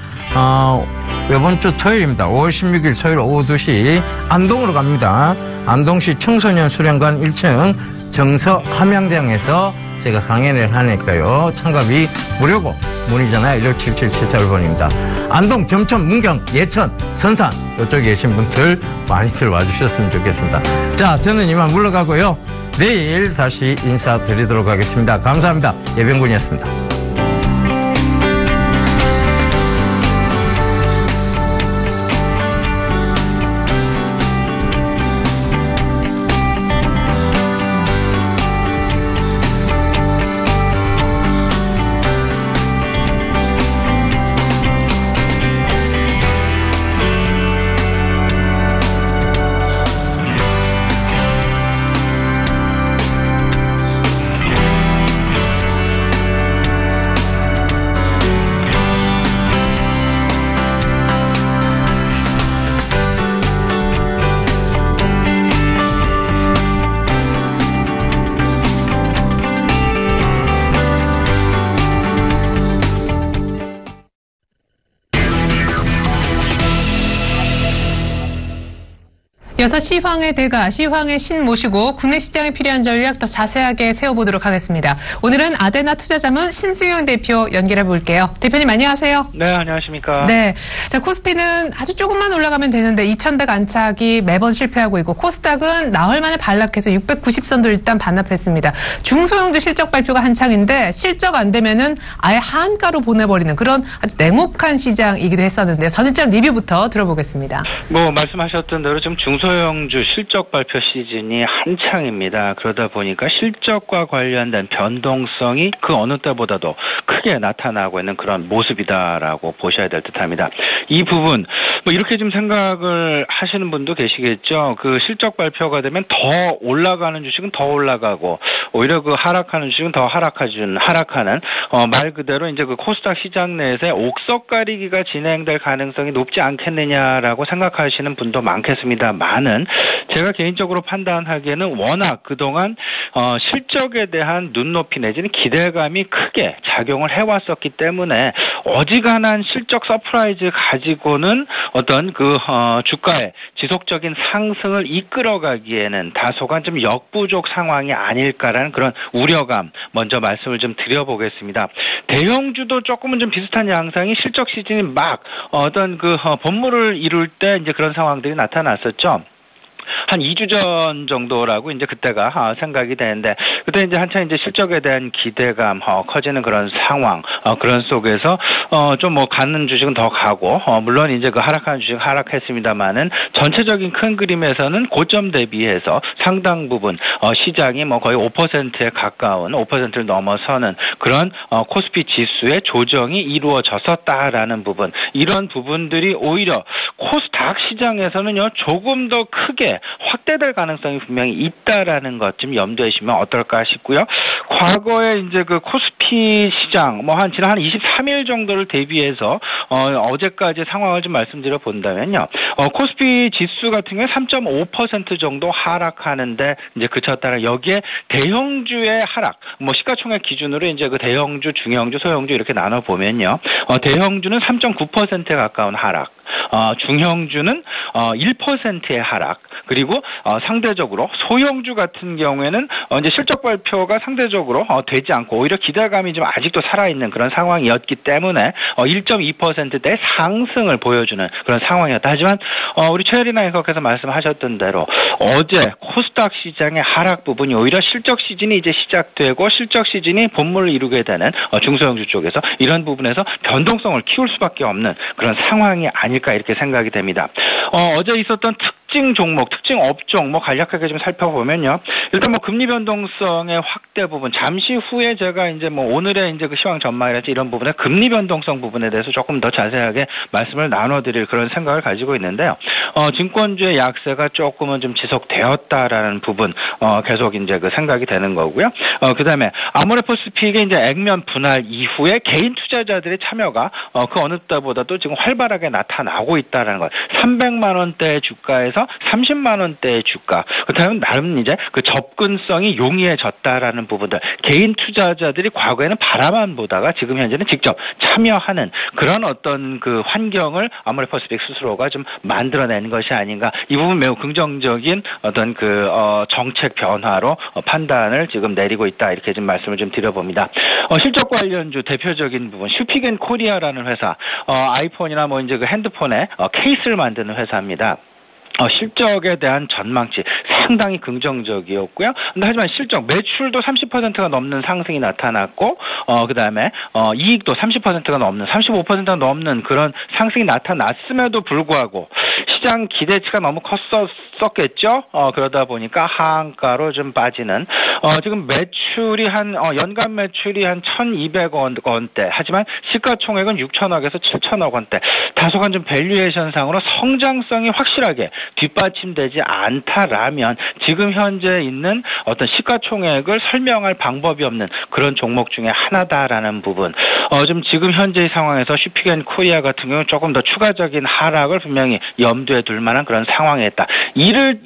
이번 주 토요일입니다. 5월 16일 토요일 오후 2시 안동으로 갑니다. 안동시 청소년 수련관 1층 정서 함양장에서 제가 강연을 하니까요. 참가비 무료고 문의전화 167774번입니다. 안동, 점천, 문경, 예천, 선산 이쪽에 계신 분들 많이들 와주셨으면 좋겠습니다. 자, 저는 이만 물러가고요. 내일 다시 인사드리도록 하겠습니다. 감사합니다. 예병군이었습니다. 이어서 시황의 대가, 시황의 신 모시고 국내 시장에 필요한 전략 더 자세하게 세워보도록 하겠습니다. 오늘은 아데나 투자자문 신승영 대표 연결해 볼게요. 대표님 안녕하세요. 네, 안녕하십니까. 네, 자 코스피는 아주 조금만 올라가면 되는데 2,100 안착이 매번 실패하고 있고 코스닥은 나흘 만에 반락해서 690선도 일단 반납했습니다. 중소형주 실적 발표가 한창인데 실적 안 되면은 아예 한가로 보내버리는 그런 아주 냉혹한 시장이기도 했었는데요. 전일장 리뷰부터 들어보겠습니다. 말씀하셨던 대로 좀 중소형주 실적 발표 시즌이 한창입니다. 그러다 보니까 실적과 관련된 변동성이 그 어느 때보다도 크게 나타나고 있는 그런 모습이다라고 보셔야 될 듯합니다. 이 부분 이렇게 좀 생각을 하시는 분도 계시겠죠. 그 실적 발표가 되면 더 올라가는 주식은 더 올라가고 오히려 그 하락하는 주식은 더 하락하는 말 그대로 이제 그 코스닥 시장 내에서 옥석 가리기가 진행될 가능성이 높지 않겠느냐라고 생각하시는 분도 많겠습니다만은 제가 개인적으로 판단하기에는 워낙 그동안 실적에 대한 눈높이 내지는 기대감이 크게 작용을 해왔었기 때문에 어지간한 실적 서프라이즈 가지고는 어떤 그 주가의 지속적인 상승을 이끌어가기에는 다소간 좀 역부족 상황이 아닐까라는 그런 우려감 먼저 말씀을 좀 드려보겠습니다. 대형주도 조금은 좀 비슷한 양상이 실적 시즌이 막 어떤 그 본물을 이룰 때 이제 그런 상황들이 나타났었죠. 한 2주 전 정도라고 이제 그때가 생각이 되는데 그때 이제 한참 이제 실적에 대한 기대감 커지는 그런 상황 그런 속에서 좀 가는 주식은 더 가고 물론 이제 그 하락하는 주식 하락했습니다만은 전체적인 큰 그림에서는 고점 대비해서 상당 부분 시장이 거의 5%에 가까운 5%를 넘어서는 그런 코스피 지수의 조정이 이루어졌었다라는 부분 이런 부분들이 오히려 코스닥 시장에서는요 조금 더 크게 확대될 가능성이 분명히 있다라는 것 좀 염두에 두시면 어떨까 싶고요. 과거에 이제 그 코스피 시장 지난 한 23일 정도를 대비해서 어제까지 상황을 좀 말씀드려 본다면요. 코스피 지수 같은 경우에 3.5% 정도 하락하는데 이제 그쳤다는 여기에 대형주의 하락 시가총액 기준으로 이제 그 대형주, 중형주, 소형주 이렇게 나눠 보면요. 대형주는 3.9%에 가까운 하락. 중형주는 1%의 하락 그리고 상대적으로 소형주 같은 경우에는 이제 실적 발표가 상대적으로 되지 않고 오히려 기대감이 좀 아직도 살아있는 그런 상황이었기 때문에 1.2%대 상승을 보여주는 그런 상황이었다. 하지만 우리 최혜린 앵커께서 말씀하셨던 대로 어제 코스닥 시장의 하락 부분이 오히려 실적 시즌이 이제 시작되고 실적 시즌이 본물을 이루게 되는 중소형주 쪽에서 이런 부분에서 변동성을 키울 수밖에 없는 그런 상황이 아닐까 이렇게 생각이 됩니다. 어제 있었던 특징 종목, 특징 업종 간략하게 좀 살펴보면요. 일단 금리 변동성의 확대 부분 잠시 후에 제가 이제 오늘의 이제 그 시황 전망이랄지 이런 부분에 금리 변동성 부분에 대해서 조금 더 자세하게 말씀을 나눠드릴 그런 생각을 가지고 있는데요. 증권주의 약세가 조금은 좀 지속되었다라는 부분 계속 이제 그 생각이 되는 거고요. 그다음에 아모레퍼시픽의 이제 액면 분할 이후에 개인 투자자들의 참여가 그 어느 때보다도 지금 활발하게 나타나고 있다라는 것. 300만 원대의 주가에서 30만 원대의 주가. 그렇다면 나름 이제 그 접근성이 용이해졌다라는 부분들. 개인 투자자들이 과거에는 바라만 보다가 지금 현재는 직접 참여하는 그런 어떤 그 환경을 아모레퍼시픽 스스로가 좀 만들어낸 것이 아닌가. 이 부분 매우 긍정적인 어떤 그 정책 변화로 판단을 지금 내리고 있다. 이렇게 좀 말씀을 좀 드려봅니다. 실적 관련주 대표적인 부분 슈피겐코리아라는 회사 아이폰이나 이제 그 핸드폰에 케이스를 만드는 회사입니다. 실적에 대한 전망치 상당히 긍정적이었고요. 근데 하지만 실적 매출도 30%가 넘는 상승이 나타났고 그다음에 이익도 30%가 넘는 35%가 넘는 그런 상승이 나타났음에도 불구하고 시장 기대치가 너무 컸었겠죠. 그러다 보니까 하한가로 좀 빠지는 지금 매출이 연간 매출이 한 1,200억 원대 하지만 시가총액은 6천억에서 7천억 원대 다소간 좀 밸류에이션상으로 성장성이 확실하게 뒷받침되지 않다라면 지금 현재 있는 어떤 시가총액을 설명할 방법이 없는 그런 종목 중에 하나다라는 부분. 좀 지금 현재의 상황에서 슈피겐코리아 같은 경우는 조금 더 추가적인 하락을 분명히 염두에 염두에 둘 만한 그런 상황에 있다. 이를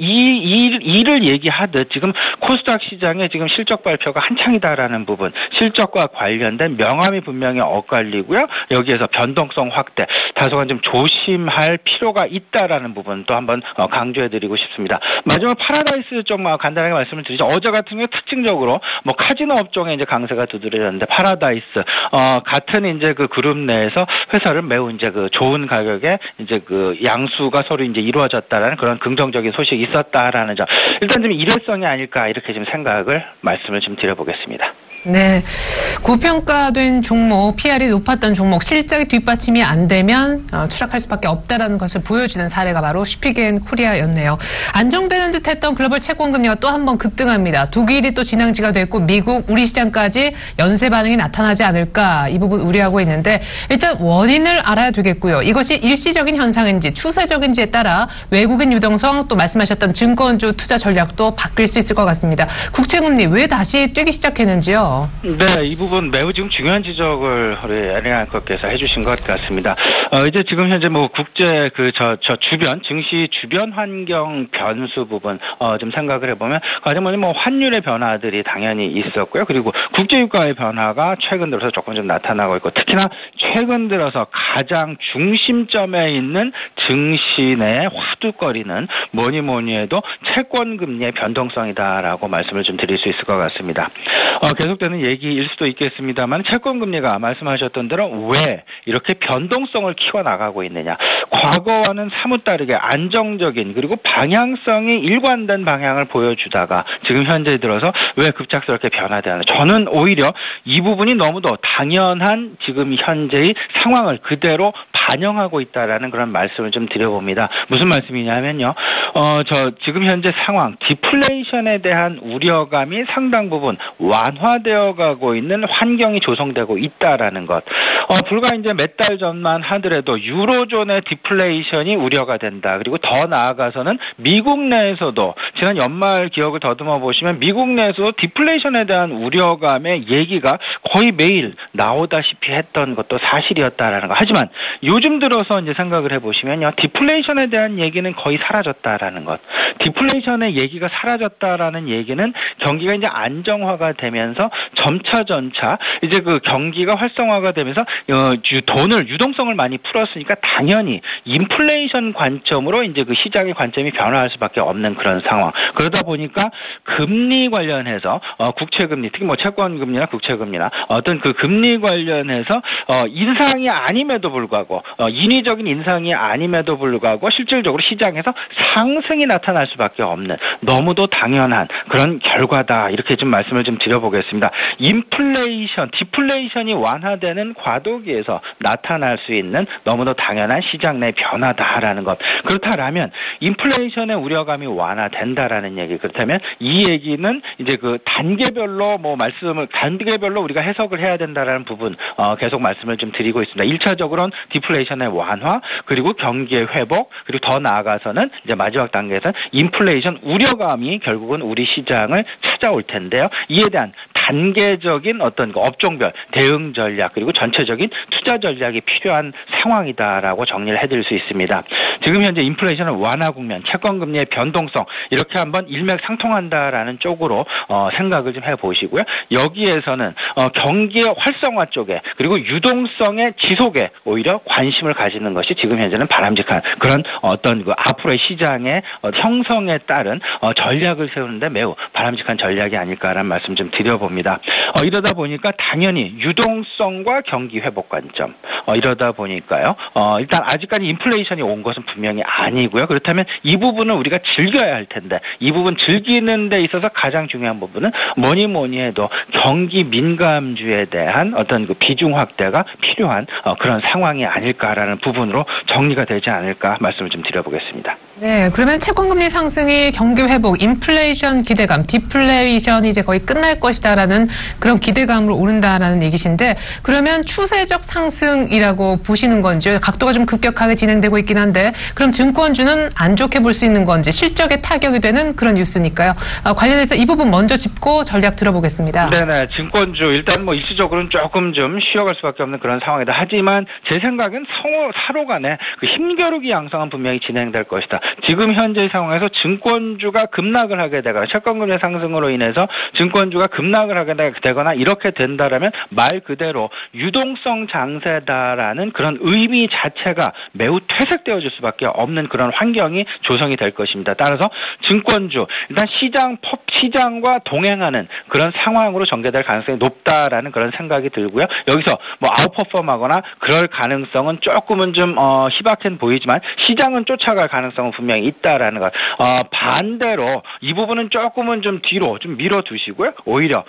얘기하듯 지금 코스닥 시장에 지금 실적 발표가 한창이다라는 부분, 실적과 관련된 명암이 분명히 엇갈리고요. 여기에서 변동성 확대, 다소간 좀 조심할 필요가 있다라는 부분도 한번 강조해드리고 싶습니다. 마지막 파라다이스 좀 간단하게 말씀을 드리죠. 어제 같은 경우 특징적으로 뭐 카지노 업종에 이제 강세가 두드러졌는데 파라다이스 같은 이제 그 그룹 내에서 회사를 매우 이제 그 좋은 가격에 이제 그 양수가 서로 이제 이루어졌다라는 그런 긍정적인 소식이 있었다라는 점. 일단 좀 일회성이 아닐까 이렇게 좀 말씀을 좀 드려보겠습니다. 네. 고평가된 종목, PR이 높았던 종목, 실적이 뒷받침이 안 되면 추락할 수밖에 없다라는 것을 보여주는 사례가 바로 슈피겐 코리아였네요. 안정되는 듯했던 글로벌 채권 금리가 또 한 번 급등합니다. 독일이 또 진앙지가 됐고 미국, 우리 시장까지 연쇄 반응이 나타나지 않을까 이 부분 우려하고 있는데 일단 원인을 알아야 되겠고요. 이것이 일시적인 현상인지 추세적인지에 따라 외국인 유동성 또 말씀하셨던 증권주 투자 전략도 바뀔 수 있을 것 같습니다. 국채금리 왜 다시 뛰기 시작했는지요? 네, 이 부분 매우 지금 중요한 지적을 우리 에리안커께서 해주신 것 같습니다. 이제 지금 현재 뭐 국제 주변 증시 주변 환경 변수 부분 좀 생각을 해보면 가장 먼저 뭐 환율의 변화들이 당연히 있었고요. 그리고 국제 유가의 변화가 최근 들어서 조금 좀 나타나고 있고 특히나 최근 들어서 가장 중심점에 있는 증시 내 화두거리는 뭐니 해도 채권 금리의 변동성이다라고 말씀을 좀 드릴 수 있을 것 같습니다. 계속되는 얘기일 수도 있겠습니다만 채권 금리가 말씀하셨던 대로 왜 이렇게 변동성을 키워나가고 있느냐. 과거와는 사뭇 다르게 안정적인 그리고 방향성이 일관된 방향을 보여주다가 지금 현재 들어서 왜 급작스럽게 변화되나. 저는 오히려 이 부분이 너무도 당연한 지금 현재의 상황을 그대로 반영하고 있다라는 그런 말씀을 좀 드려봅니다. 무슨 말씀이냐면요. 지금 현재 상황, 디플레이션에 대한 우려감이 상당 부분 완화되어 가고 있는 환경이 조성되고 있다라는 것. 불과 이제 몇 달 전만 하더라도 유로존의 디플레이션이 우려가 된다. 그리고 더 나아가서는 미국 내에서도 지난 연말 기억을 더듬어 보시면 미국 내에서도 디플레이션에 대한 우려감의 얘기가 거의 매일 나오다시피 했던 것도 사실이었다라는 것. 하지만 요즘 들어서 이제 생각을 해보시면요, 디플레이션에 대한 얘기는 거의 사라졌다라는 것. 디플레이션의 얘기가 사라졌다라는 얘기는 경기가 이제 안정화가 되면서 점차 이제 그 경기가 활성화가 되면서 유동성을 많이 풀었으니까 당연히 인플레이션 관점으로 이제 그 시장의 관점이 변화할 수밖에 없는 그런 상황. 그러다 보니까 금리 관련해서 국채금리, 특히 뭐 채권금리나 국채금리나 어떤 그 금리 관련해서 인상이 아님에도 불구하고 인위적인 인상이 아님에도 불구하고 실질적으로 시장에서 상승이 나타날 수밖에 없는 너무도 당연한 그런 결과다. 이렇게 좀 말씀을 좀 드려보겠습니다. 디플레이션이 완화되는 과도기에서 나타날 수 있는 너무도 당연한 시장 내 변화다라는 것. 그렇다라면 인플레이션의 우려감이 완화된다라는 얘기. 그렇다면 이 얘기는 이제 그 단계별로 우리가 해석을 해야 된다라는 부분 계속 말씀을 좀 드리고 있습니다. 1차적으로는 디플레이션의 완화, 그리고 경기의 회복, 그리고 더 나아가서는 이제 마지막 단계에서는 인플레이션 우려감이 결국은 우리 시장을 찾아올 텐데요. 이에 대한 단계적인 어떤 업종별 대응 전략 그리고 전체적인 투자 전략이 필요한 상황이다라고 정리를 해드릴 수 있습니다. 지금 현재 인플레이션의 완화 국면, 채권 금리의 변동성 이렇게 한번 일맥상통한다라는 쪽으로 생각을 좀 해보시고요. 여기에서는 경기의 활성화 쪽에 그리고 유동성의 지속에 오히려 관심을 가지는 것이 지금 현재는 바람직한 그런 어떤 그 앞으로의 시장의 형성에 따른 전략을 세우는데 매우 바람직한 전략이 아닐까라는 말씀 좀 드려봅니다. 이러다 보니까 당연히 유동성과 경기 회복 관점 이러다 보니까요. 일단 아직까지 인플레이션이 온 것은 분명히 아니고요. 그렇다면 이 부분을 우리가 즐겨야 할 텐데 이 부분 즐기는 데 있어서 가장 중요한 부분은 뭐니 해도 경기 민감주에 대한 어떤 그 비중 확대가 필요한 그런 상황이 아닐까라는 부분으로 정리가 되지 않을까 말씀을 좀 드려보겠습니다. 네, 그러면 채권금리 상승이 경기 회복, 인플레이션 기대감, 디플레이션이 이제 거의 끝날 것이다라는 그런 기대감으로 오른다라는 얘기신데 그러면 추세적 상승이라고 보시는 건지 각도가 좀 급격하게 진행되고 있긴 한데 그럼 증권주는 안 좋게 볼 수 있는 건지 실적에 타격이 되는 그런 뉴스니까요. 관련해서 이 부분 먼저 짚고 전략 들어보겠습니다. 네네, 증권주 일단 뭐 일시적으로는 조금 좀 쉬어갈 수밖에 없는 그런 상황이다. 하지만 제 생각엔 전반적인 서로 간에 그 힘겨루기 양상은 분명히 진행될 것이다. 지금 현재 상황에서 증권주가 급락을 하게 되거나 채권금리 상승으로 인해서 증권주가 급락을 하게 되거나 이렇게 된다라면 말 그대로 유동성 장세다라는 그런 의미 자체가 매우 퇴색되어질 수밖에 없는 그런 환경이 조성이 될 것입니다. 따라서 증권주 일단 시장과 동행하는 그런 상황으로 전개될 가능성이 높다라는 그런 생각이 들고요. 여기서 뭐 아웃퍼폼하거나 그럴 가능성은 조금은 좀 희박해 보이지만 시장은 쫓아갈 가능성은 분명히 있다라는 것. 반대로 이 부분은 조금은 좀 뒤로 좀 밀어두시고요. 오히려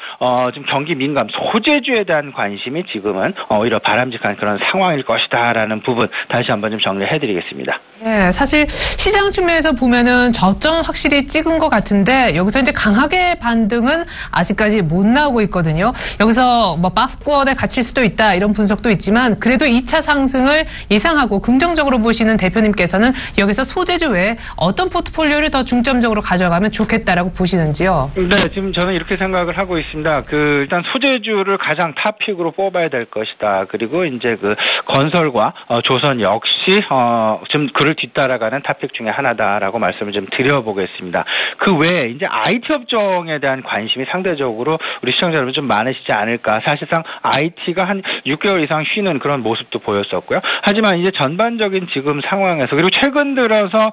좀 경기 민감 소재주에 대한 관심이 지금은 오히려 바람직한 그런 상황일 것이다라는 부분 다시 한번 좀 정리해드리겠습니다. 네, 사실 시장 측면에서 보면은 저점 확실히 찍은 것 같은데 여기서 이제 강하게 반등은 아직까지 못 나오고 있거든요. 여기서 뭐 박스권에 갇힐 수도 있다 이런 분석도 있지만 그래도 2차 상승을 예상하고 긍정적으로 보시는 대표님께서는 여기서 소재주 외에 어떤 포트폴리오를 더 중점적으로 가져가면 좋겠다라고 보시는지요? 네, 지금 저는 이렇게 생각을 하고 있습니다. 일단 소재주를 가장 탑픽으로 뽑아야 될 것이다. 그리고 이제 그 건설과 조선 역시 좀 그를 뒤따라가는 탑픽 중에 하나다라고 말씀을 좀 드려보겠습니다. 그 외에 이제 IT 업종에 대한 관심이 상대적으로 우리 시청자 여러분 좀 많으시지 않을까. 사실상 IT가 한 6개월 이상 쉬는 그런 모습도 보였었고요. 하지만 이제 전반적인 지금 상황에서 그리고 최근 들어서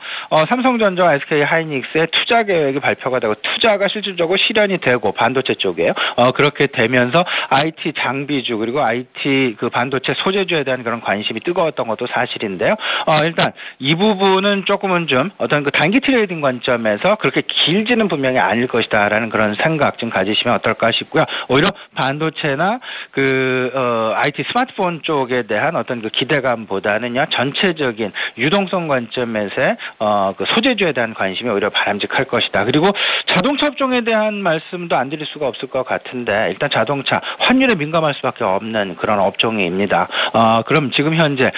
삼성전자와 SK하이닉스의 투자 계획이 발표가 되고 투자가 실질적으로 실현이 되고 반도체 쪽이에요. 그렇게 되면서 IT 장비주 그리고 IT 그 반도체 소재주에 대한 그런 관심이 뜨거웠던 것도 사실인데요. 일단 이 부분은 조금은 좀 어떤 그 단기 트레이딩 관점에서 그렇게 길지는 분명히 아닐 것이다라는 그런 생각 좀 가지시면 어떨까 싶고요. 오히려 반도체나 IT 스마트폰 쪽에 대한 어떤 그 기대감보다는요 전체적인 유동성 관점에서의 그 소재주에 대한 관심이 오히려 바람직할 것이다. 그리고 자동차 업종에 대한 말씀도 안 드릴 수가 없을 것 같은데 일단 자동차 환율에 민감할 수밖에 없는 그런 업종입니다. 그럼 지금 현재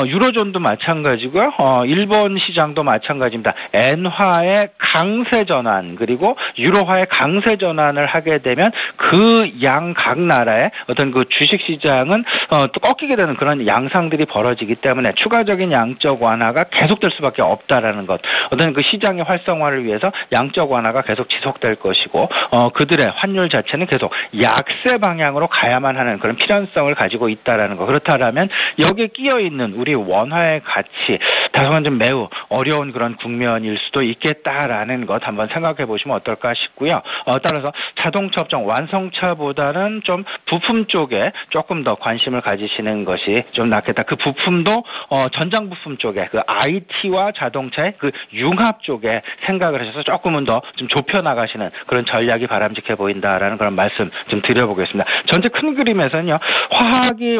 유로존도 마찬가지고요. 일본 시장도 마찬가지입니다. 엔화의 강세 전환 그리고 유로화의 강세 전환을 하게 되면 그 양 각 나라의 어떤 그 주식 시장은 또 꺾이게 되는 그런 양상들이 벌어지기 때문에 추가적인 양적 완화가 계속될 수밖에 없다라는 것. 어떤 그 시장의 활성화를 위해서 양적 완화가 계속 지속될 것이고 그들의 환율 자체는 계속 약세 방향으로 가야만 하는 그런 필연성을 가지고 있다라는 것. 그렇다면 여기에 끼어 있는 우리 원화의 가치 다소간 좀 매우 어려운 그런 국면일 수도 있겠다라는 것 한번 생각해 보시면 어떨까 싶고요. 따라서 자동차 업종 완성차보다는 좀 부품 쪽에 조금 더 관심을 가지시는 것이 좀 낫겠다. 그 부품도 전장 부품 쪽에 그 IT와 자동차의 그 융합 쪽에 생각을 하셔서 조금은 더 좀 좁혀 나가시는 그런 전략이 바람직해 보인다라는 그런 말씀 좀 드려보겠습니다. 전체 큰 그림에서는요.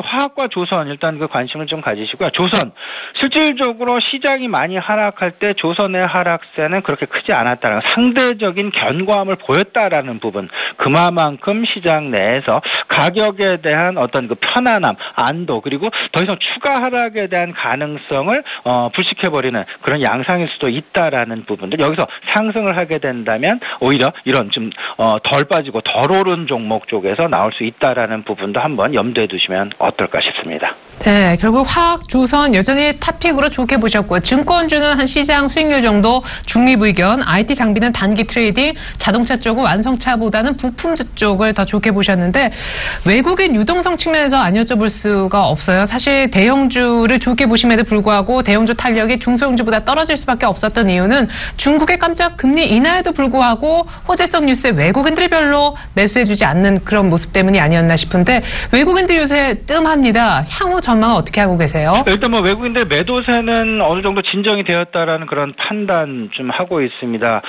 화학과 조선 일단 그 관심을 좀 가지시고요. 조선 실질적으로 시장이 많이 하락할 때 조선의 하락세는 그렇게 크지 않았다는 상대적인 견고함을 보였다라는 부분 그만큼 시장 내에서 가격에 대한 어떤 그 편안함, 안도 그리고 더 이상 추가 하락에 대한 가능성을 불식해버리는 그런 양상일 수도 있다라는 부분들 여기서 상승을 하게 된다면 오히려 이런 좀 덜 빠지고 덜 오른 종목 쪽에서 나올 수 있다라는 부분도 한번 염두에 두시면 어떨까 싶습니다. 네, 결국 화학, 조선 여전히 탑픽으로 좋게 보셨고요. 증권주는 한 시장 수익률 정도 중립 의견, IT 장비는 단기 트레이딩, 자동차 쪽은 완성차보다는 부품주 쪽을 더 좋게 보셨는데 외국인 유동성 측면에서 안 여쭤볼 수가 없어요. 사실 대형주를 좋게 보심에도 불구하고 대형주 탄력이 중소형주보다 떨어질 수밖에 없었던 이유는 중국의 깜짝 금리 인하에도 불구하고 호재성 뉴스에 외국인들이 별로 매수해주지 않는 그런 모습 때문이 아니었나 싶은데 외국인들이 요새 뜸합니다. 향후 전망은 어떻게 하고 계세요? 일단 뭐 외국인들 매도세는 어느 정도 진정이 되었다라는 그런 판단 좀 하고 있습니다.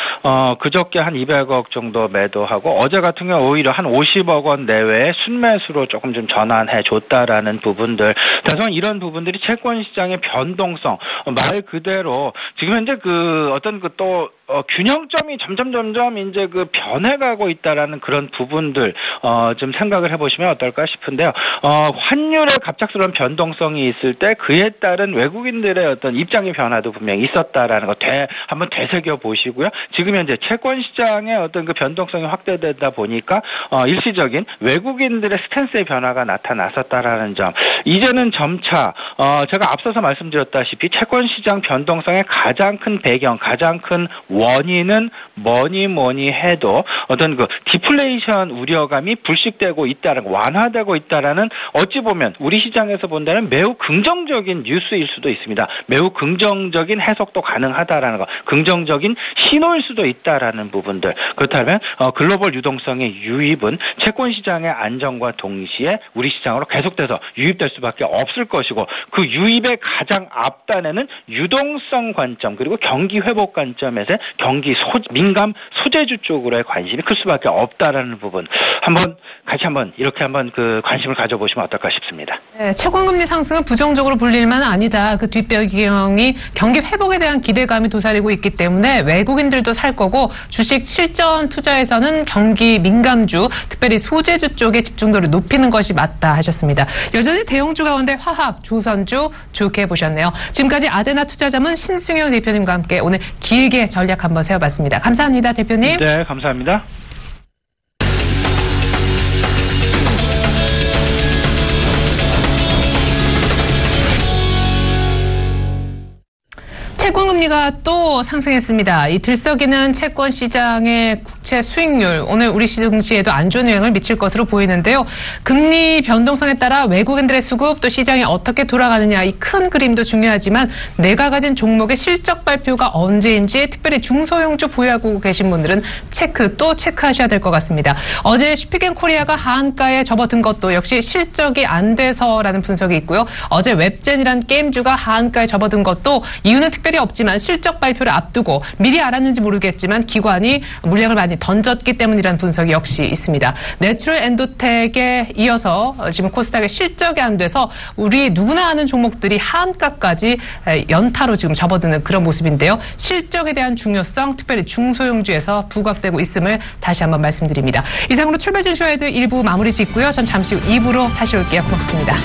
그저께 한 200억 정도 매도하고 어제 같은 경우 오히려 한 50억 원 내외의 순매수로 조금 좀 전환해 줬다라는 부분들. 다소간 이런 부분들이 채권 시장의 변동성 말 그대로 지금 현재 그 어떤 그 또 균형점이 점점 이제 그 변해가고 있다라는 그런 부분들 좀 생각을 해보시면 어떨까 싶은데요. 환율의 갑작스러운 변동성이 있을 때 그에 따른 외국인들의 어떤 입장의 변화도 분명히 있었다라는 거 한번 되새겨 보시고요. 지금 현재 채권 시장의 어떤 그 변동성이 확대되다 보니까 일시적인 외국인들의 스탠스의 변화가 나타났었다라는 점. 이제는 점차 제가 앞서서 말씀드렸다시피 채권 시장 변동성의 가장 큰 배경, 가장 큰 원인은 뭐니 해도 어떤 그 디플레이션 우려감이 불식되고 있다는, 완화되고 있다라는, 어찌 보면 우리 시장에서 본다면 매우 긍정적인 뉴스일 수도 있습니다. 매우 긍정적인 해석도 가능하다라는 거, 긍정적인 신호일 수도 있다라는 부분들. 그렇다면 글로벌 유동성의 유입은 채권 시장의 안정과 동시에 우리 시장으로 계속돼서 유입될 수밖에 없을 것이고, 그 유입의 가장 앞단에는 유동성 관점 그리고 경기 회복 관점에서 경기 민감 소재주 쪽으로의 관심이 클 수밖에 없다라는 부분, 같이 이렇게 그 관심을 가져보시면 어떨까 싶습니다. 네, 채권금리 상승은 부정적으로 볼 일만 아니다. 그 뒷배경이 경기 회복에 대한 기대감이 도사리고 있기 때문에 외국인들도 살 거고, 주식 실전 투자에서는 경기 민감주, 특별히 소재주 쪽에 집중도를 높이는 것이 맞다 하셨습니다. 여전히 대형주 가운데 화학, 조선주 좋게 보셨네요. 지금까지 아데나 투자자문 신승영 대표님과 함께 오늘 길게 전략 한번 세워봤습니다. 감사합니다, 대표님. 네, 감사합니다. 채권금리가 또 상승했습니다. 이 들썩이는 채권 시장의 국채 수익률, 오늘 우리 증시에도 안 좋은 영향을 미칠 것으로 보이는데요. 금리 변동성에 따라 외국인들의 수급, 또 시장이 어떻게 돌아가느냐, 이 큰 그림도 중요하지만 내가 가진 종목의 실적 발표가 언제인지 특별히 중소형주 보유하고 계신 분들은 체크하셔야 될 것 같습니다. 어제 슈피겐코리아가 하한가에 접어든 것도 역시 실적이 안 돼서라는 분석이 있고요. 어제 웹젠이란 게임주가 하한가에 접어든 것도 이유는 특별히 없지만 실적 발표를 앞두고 미리 알았는지 모르겠지만 기관이 물량을 많이 던졌기 때문이라는 분석이 역시 있습니다. 내추럴 엔도텍에 이어서 지금 코스닥의 실적이 안 돼서 우리 누구나 아는 종목들이 하한가까지 연타로 지금 접어드는 그런 모습인데요. 실적에 대한 중요성, 특별히 중소형주에서 부각되고 있음을 다시 한번 말씀드립니다. 이상으로 출발증시와헤드 1부 마무리 짓고요. 전 잠시 후 2부로 다시 올게요. 고맙습니다.